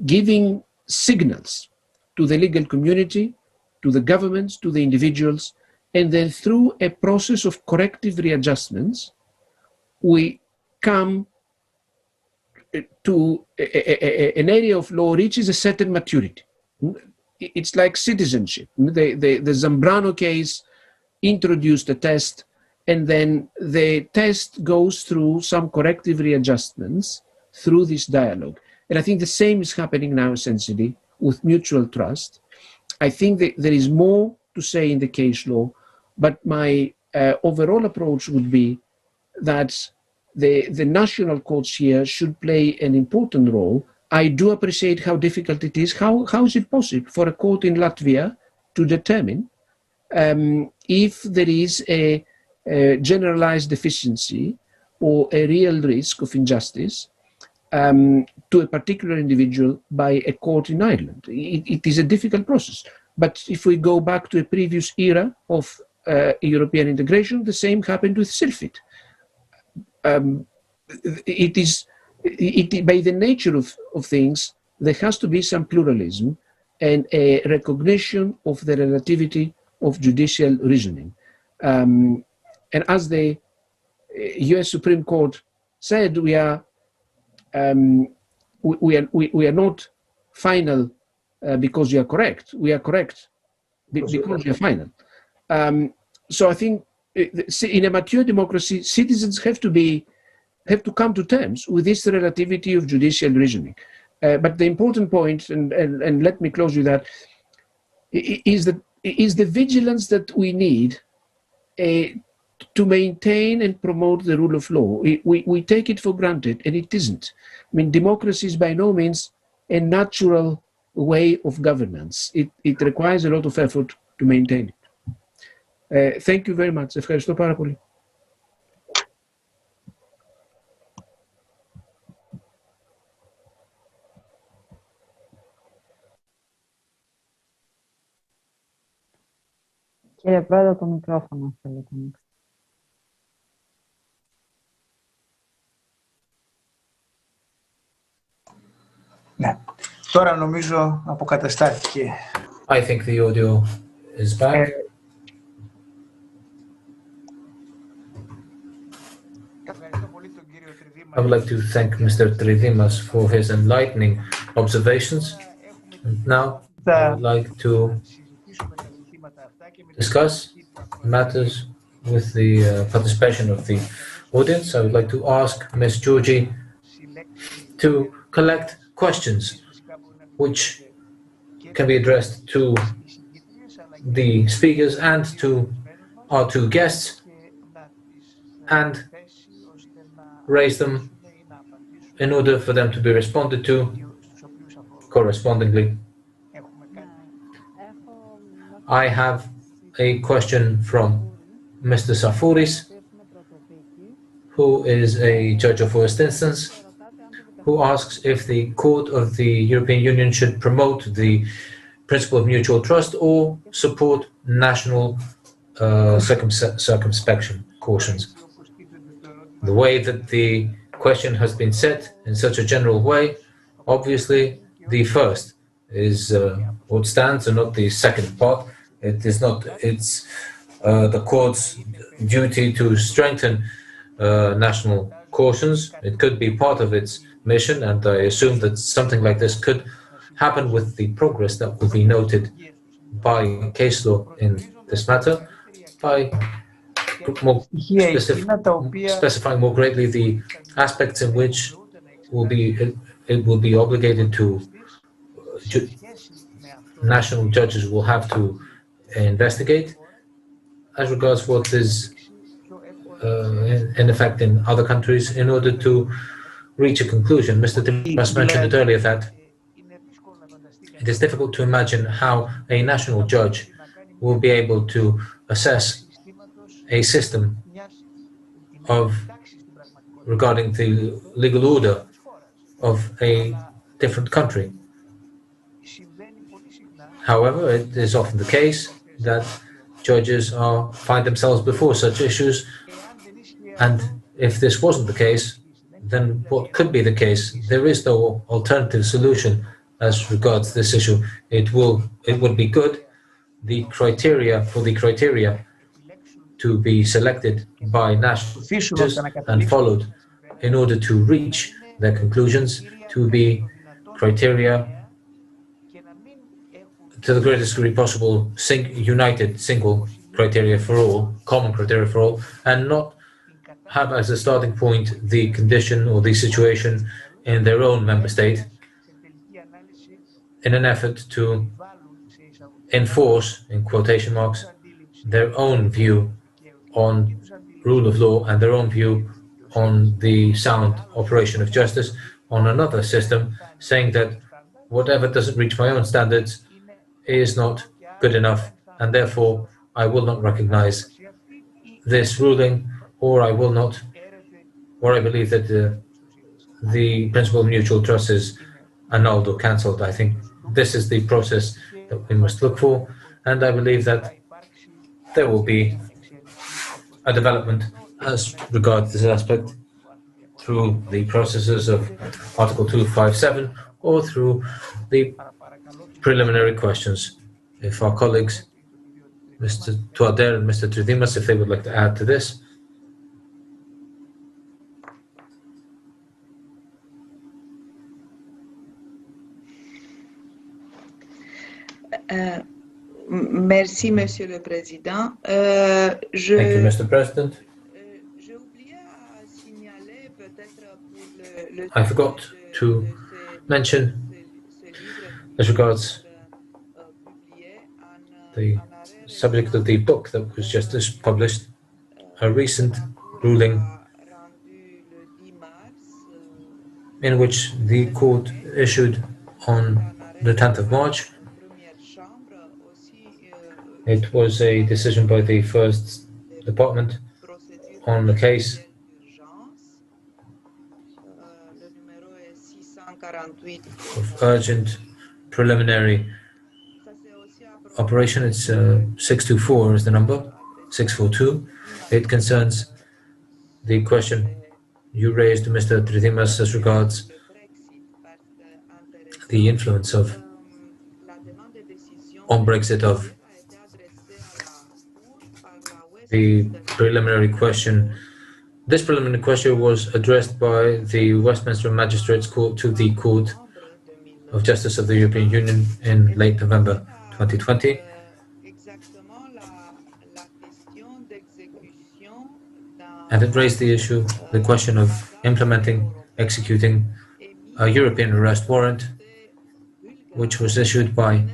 giving signals to the legal community, to the governments, to the individuals, and then through a process of corrective readjustments, we come to an area of law reaches a certain maturity. It's like citizenship. The Zambrano case introduced a test, and then the test goes through some corrective readjustments through this dialogue. And I think the same is happening now essentially with mutual trust. I think that there is more to say in the case law, but my overall approach would be that the national courts here should play an important role. I do appreciate how difficult it is. How is it possible for a court in Latvia to determine if there is a generalized deficiency or a real risk of injustice to a particular individual by a court in Ireland? It is a difficult process. But if we go back to a previous era of European integration, the same happened with Silfit. By the nature of things, there has to be some pluralism and a recognition of the relativity of judicial reasoning. And as the US Supreme Court said, we are not final because we are correct. We are correct because we are final. So I think in a mature democracy, citizens have to come to terms with this relativity of judicial reasoning. But the important point, and let me close with that, is the vigilance that we need to maintain and promote the rule of law. We take it for granted, and it isn't. I mean, democracy is by no means a natural way of governance. It requires a lot of effort to maintain it. Thank you very much. Ευχαριστώ πάρα πολύ. Κύριε Πρόεδρε, το μικρόφωνο θέλετε. Ναι. Τώρα νομίζω αποκαταστάθηκε. I think the audio is back. I would like to thank Mr. Tridimas for his enlightening observations. And now I would like to discuss matters with the participation of the audience. I would like to ask Ms. Georgie to collect questions which can be addressed to the speakers and to our two guests, and raise them in order for them to be responded to correspondingly. I have a question from Mr. Safouris, who is a judge of first instance, who asks if the Court of the European Union should promote the principle of mutual trust or support national circumspection cautions. The way that the question has been set in such a general way, obviously the first is what stands and not the second part. It is not, it's the court's duty to strengthen national cautions. It could be part of its mission, and I assume that something like this could happen with the progress that will be noted by case law in this matter, by specifying more greatly the aspects in which it will be obligated to national judges will have to investigate as regards what is in effect in other countries in order to reach a conclusion. Mr. Dimas mentioned it earlier that it is difficult to imagine how a national judge will be able to assess a system regarding the legal order of a different country. However, it is often the case that judges find themselves before such issues, and if this wasn't the case, then what could be the case? There is no alternative solution as regards this issue. It would be good the criteria to be selected by national judges and followed in order to reach their conclusions to be criteria to the greatest degree possible, united single criteria for all, common criteria for all, and not have as a starting point the condition or the situation in their own member state in an effort to enforce, in quotation marks, their own view on rule of law and their own view on the sound operation of justice on another system, saying that whatever doesn't reach my own standards is not good enough, and therefore I will not recognize this ruling, or I will not, or I believe that the principle of mutual trust is annulled or cancelled. I think this is the process that we must look for, and I believe that there will be a development as regards this aspect through the processes of Article 257 or through the preliminary questions. If our colleagues, Mr. Tuader and Mr. Tridimas, if they would like to add to this. Merci, Monsieur le Président. Thank you, Mr. President. I forgot to mention, as regards the subject of the book that was just published, a recent ruling in which the court issued on the 10th of March. It was a decision by the First Department on the case of urgent preliminary operation. It's 624 is the number, 642. It concerns the question you raised, Mr. Tridimas, as regards the influence of on Brexit of the preliminary question. This preliminary question was addressed by the Westminster Magistrates Court to the Court of Justice of the European Union in late November 2020. And it raised the issue, the question of implementing, executing a European arrest warrant, which was issued by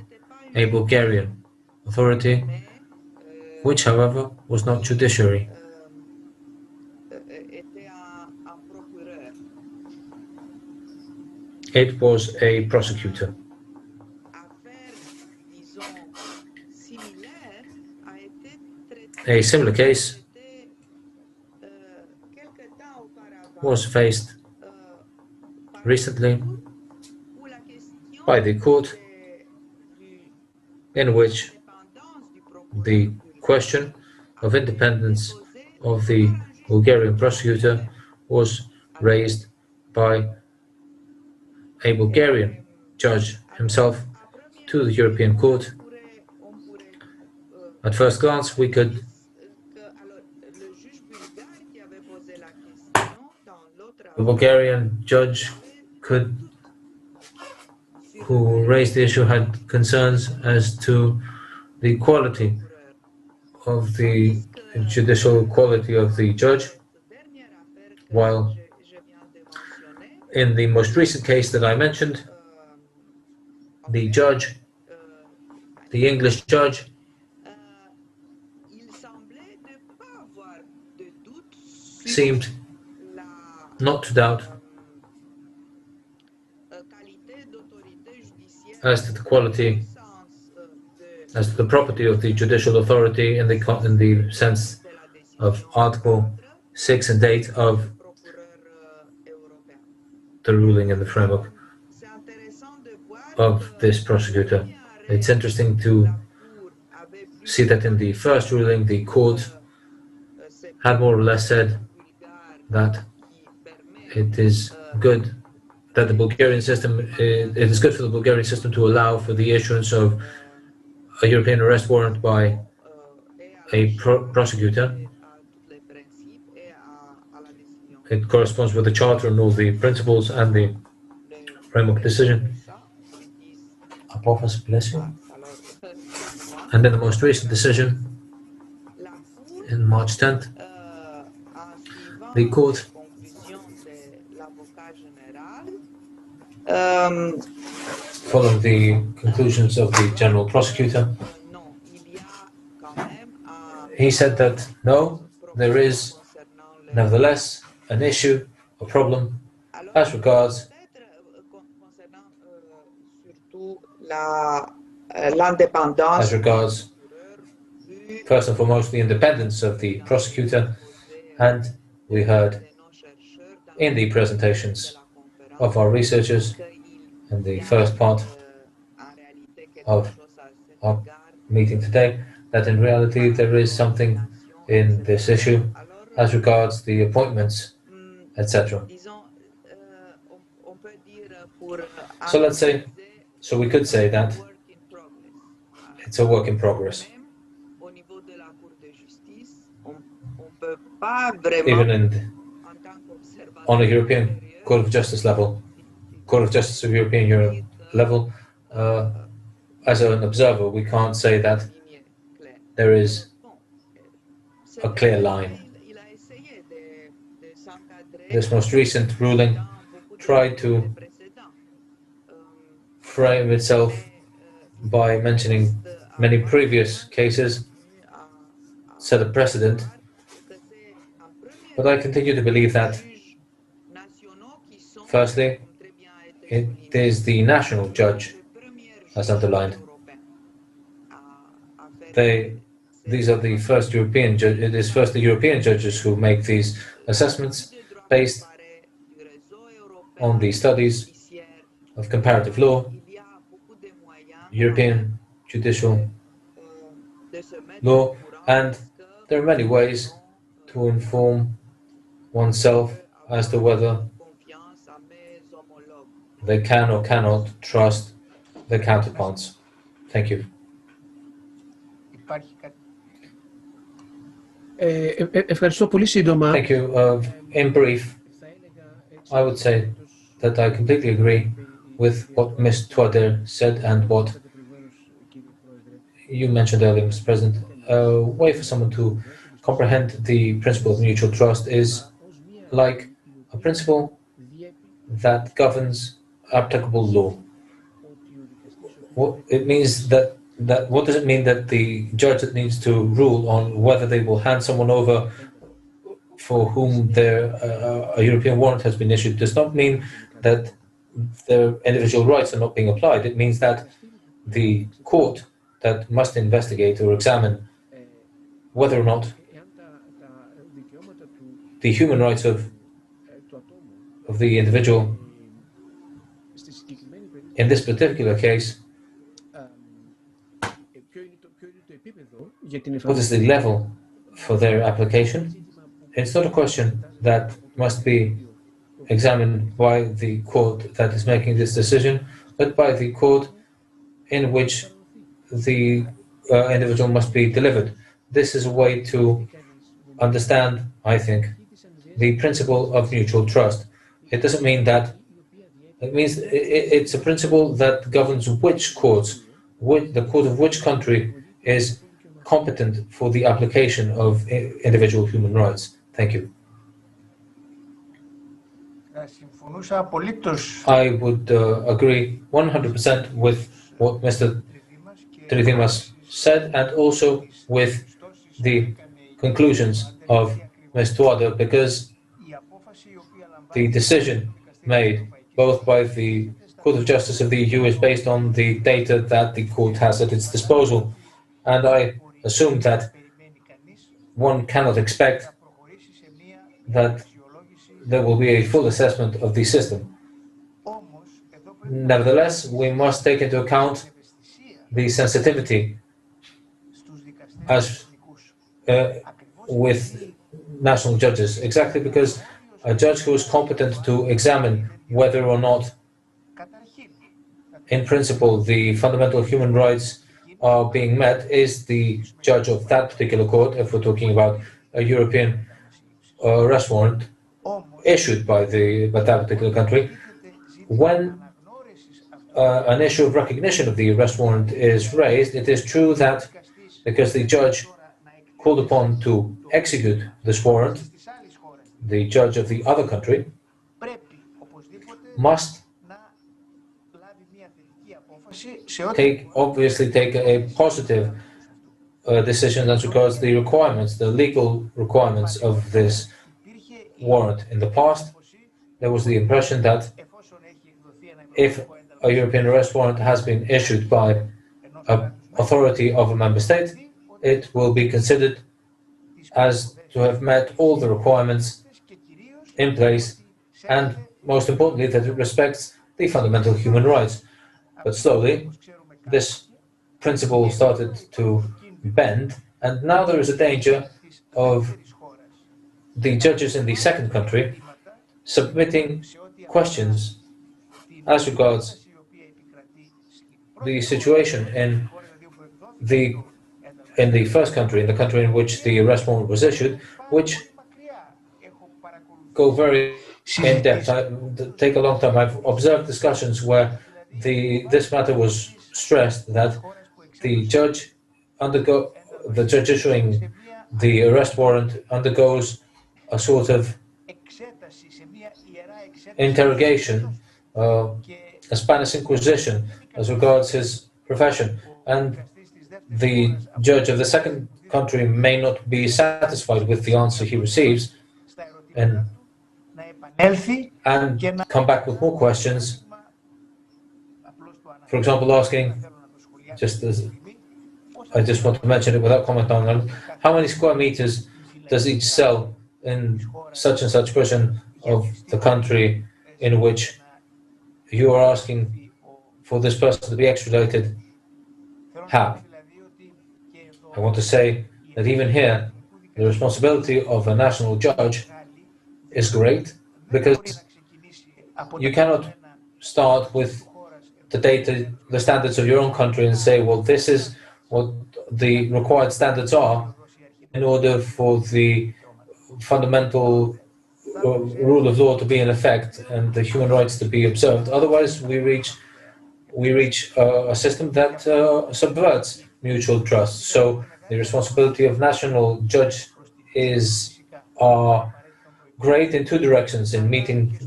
a Bulgarian authority, which, however, was not judiciary. It was a prosecutor. A similar case was faced recently by the court, in which the question of independence of the Bulgarian prosecutor was raised by a Bulgarian judge himself to the European Court. At first glance, we could the Bulgarian judge who raised the issue had concerns as to the quality of the judicial quality of the judge, while in the most recent case that I mentioned, the judge, the English judge, seemed not to doubt as to the quality, as to the property of the judicial authority in the sense of Article 6 and 8 of the ruling in the framework of this prosecutor. It's interesting to see that in the first ruling, the court had more or less said that it is good that the Bulgarian system, it is good for the Bulgarian system to allow for the issuance of a European arrest warrant by a prosecutor. It corresponds with the Charter and all the principles and the framework decision. And then the most recent decision in March 10th, the court following the conclusions of the General Prosecutor, he said that no, there is nevertheless an issue, a problem, as regards first and foremost the independence of the prosecutor, and we heard in the presentations of our researchers in the first part of our meeting today that in reality there is something in this issue as regards the appointments, etc. So we could say that it's a work in progress. Even on a European Court of Justice level, Court of Justice of European Union level, as an observer, we can't say that there is a clear line. This most recent ruling tried to frame itself by mentioning many previous cases, set a precedent, but I continue to believe that, firstly, it is the national judge, as underlined. These are the first European judges. It is first the European judges who make these assessments based on the studies of comparative law, European judicial law, and there are many ways to inform oneself as to whether they can or cannot trust their counterparts. Thank you. Thank you. In brief, I would say that I completely agree with what Ms. Tuader said and what you mentioned earlier, Mr. President. A way for someone to comprehend the principle of mutual trust is like a principle that governs applicable law. What it means what does it mean that the judge that needs to rule on whether they will hand someone over for whom a European warrant has been issued does not mean that their individual rights are not being applied. It means that the court that must investigate or examine whether or not the human rights of the individual in this particular case, what is the level for their application? It's not a question that must be examined by the court that is making this decision, but by the court in which the individual must be delivered. This is a way to understand, I think, the principle of mutual trust. It doesn't mean that, it means it's a principle that governs which courts, the court of which country is competent for the application of individual human rights. Thank you. I would agree 100% with what Mr. Tridimas said and also with the conclusions of Ms. Tuader, because the decision made both by the Court of Justice of the EU is based on the data that the court has at its disposal. And I assume that one cannot expect that there will be a full assessment of the system. Nevertheless, we must take into account the sensitivity as with national judges, exactly because a judge who is competent to examine whether or not, in principle, the fundamental human rights are being met is the judge of that particular court, if we're talking about a European arrest warrant issued by that particular country. When an issue of recognition of the arrest warrant is raised, it is true that because the judge called upon to execute this warrant, the judge of the other country must obviously take a positive decision as regards the requirements, the legal requirements of this warrant. In the past, there was the impression that if a European arrest warrant has been issued by an authority of a member state, it will be considered as to have met all the requirements in place, and most importantly, that it respects the fundamental human rights. But slowly, this principle started to bend, and now there is a danger of the judges in the second country submitting questions as regards the situation in the first country, in the country in which the arrest warrant was issued, which go very in depth, take a long time. I've observed discussions where this matter was stressed, that the judge issuing the arrest warrant undergoes a sort of interrogation, a Spanish Inquisition as regards his profession, and the judge of the second country may not be satisfied with the answer he receives and come back with more questions. For example, asking, I just want to mention it without comment on it, how many square meters does each cell in such and such prison of the country in which you are asking for this person to be extradited have? I want to say that even here, the responsibility of a national judge is great, because you cannot start with the standards of your own country and say, well, this is what the required standards are in order for the fundamental rule of law to be in effect and the human rights to be observed. Otherwise, we reach a system that subverts mutual trust. So the responsibility of national judge is great in two directions: in meeting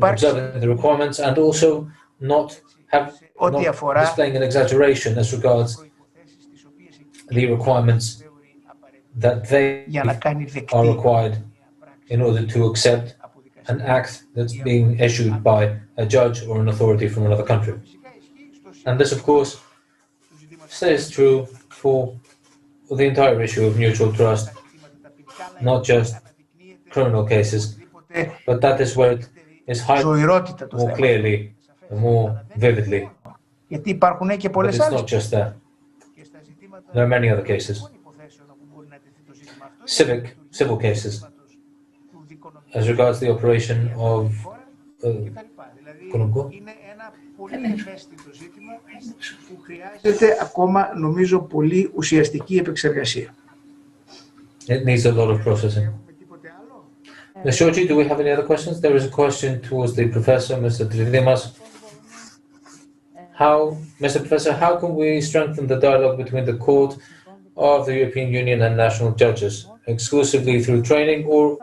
observing the requirements, and also not displaying an exaggeration as regards the requirements that they are required in order to accept an act that's being issued by a judge or an authority from another country. And this, of course, stays true for the entire issue of mutual trust, not just criminal cases, but that is where it is highlighted more clearly and more vividly. But it's not just that. There are many other cases. Civil cases, as regards the operation of νομίζω πολύ ουσιαστική επεξεργασία. It needs a lot of processing. Ms. Georgi, do we have any other questions? There is a question towards the professor, Mr. Tridimas. Mr. Professor, how can we strengthen the dialogue between the Court of the European Union and national judges? Exclusively through training, or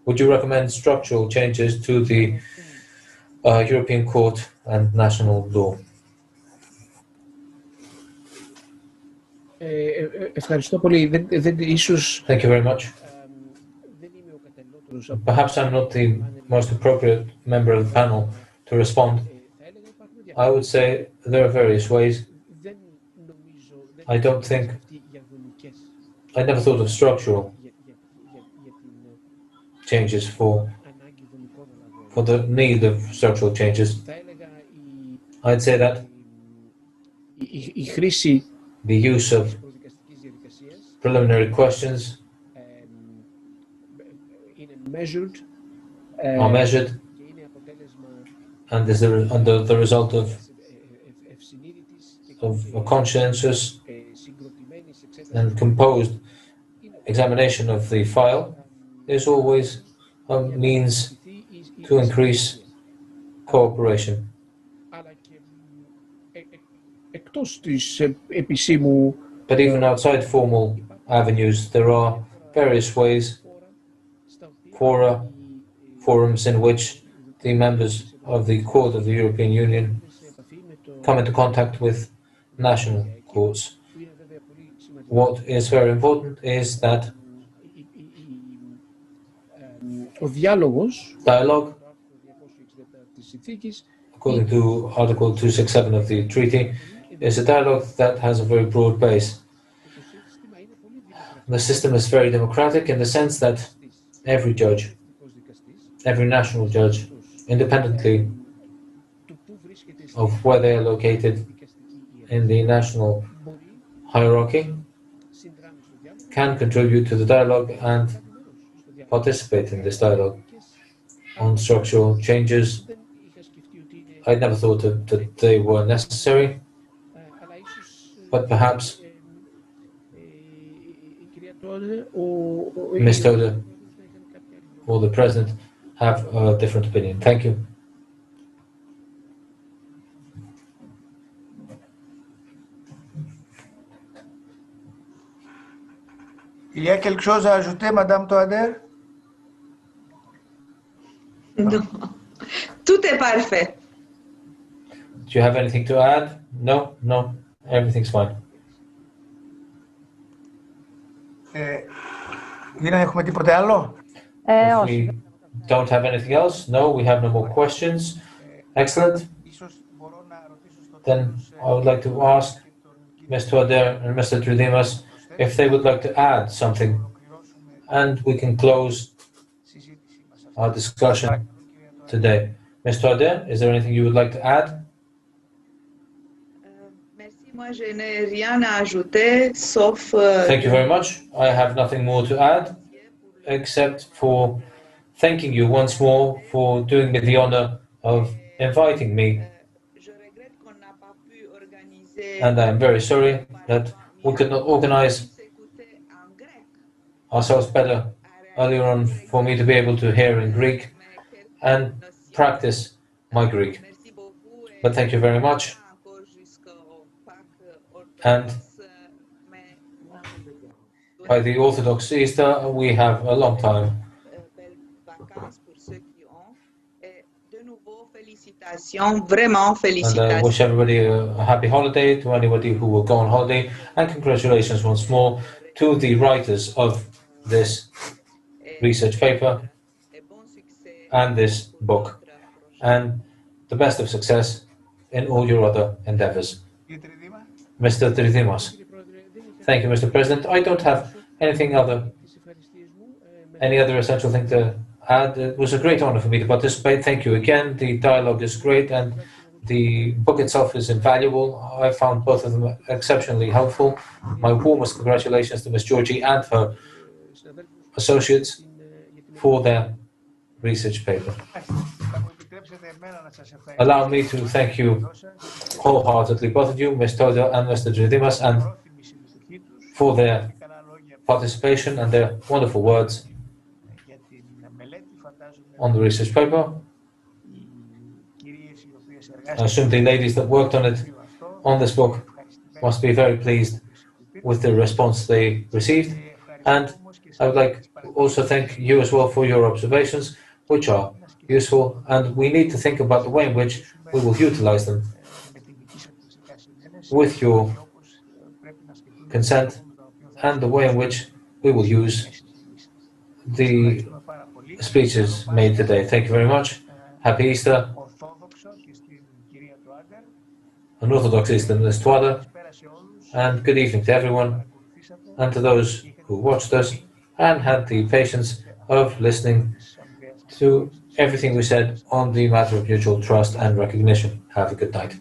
would you recommend structural changes to the European Court and national law? Thank you very much. Perhaps I'm not the most appropriate member of the panel to respond. I would say there are various ways. I never thought of structural changes for the need of structural changes. I'd say that the use of preliminary questions are measured and is the result of a conscientious and composed examination of the file is always a means to increase cooperation. But even outside formal avenues, there are various ways, forums in which the members of the Court of the European Union come into contact with national courts. What is very important is that dialogue, according to Article 267 of the treaty, is a dialogue that has a very broad base. The system is very democratic in the sense that every judge, every national judge, independently of where they are located in the national hierarchy, can contribute to the dialogue and participate in this dialogue on structural changes. I never thought that they were necessary, but perhaps Ms. Toda or the President have a different opinion. Thank you. Il y a quelque chose à ajouter, Madame Toader? Non, tout est parfait. Do you have anything to add? No, no, everything's fine. Δεν έχουμε τίποτε άλλο? If we don't have anything else, no, we have no more questions. Excellent. Then I would like to ask Mr. Toader and Mr. Tridimas if they would like to add something, and we can close our discussion today. Mr. Toader, is there anything you would like to add? Thank you very much. I have nothing more to add, except for thanking you once more for doing me the honor of inviting me. And I'm very sorry that we could not organize ourselves better earlier on for me to be able to hear in Greek and practice my Greek. But thank you very much. And by the Orthodox Easter, we have a long time. And I wish everybody a happy holiday, to anybody who will go on holiday, and congratulations once more to the writers of this research paper and this book, and the best of success in all your other endeavors. Mr. Tridimas. Thank you, Mr. President. I don't have any other essential thing to add. It was a great honor for me to participate. Thank you again. The dialogue is great and the book itself is invaluable. I found both of them exceptionally helpful. My warmest congratulations to Ms. Georgie and her associates for their research paper. Allow me to thank you wholeheartedly, both of you, Ms. Toda and Mr. Tridimas, and for their participation and their wonderful words on the research paper. I assume the ladies that worked on it, on this book, must be very pleased with the response they received. And I would like to also thank you as well for your observations, which are useful, and we need to think about the way in which we will utilize them. With your consent and the way in which we will use the speeches made today. Thank you very much. Happy Easter. An Orthodox Easter, Ms. Toada, and good evening to everyone, and to those who watched us and had the patience of listening to everything we said on the matter of mutual trust and recognition. Have a good night.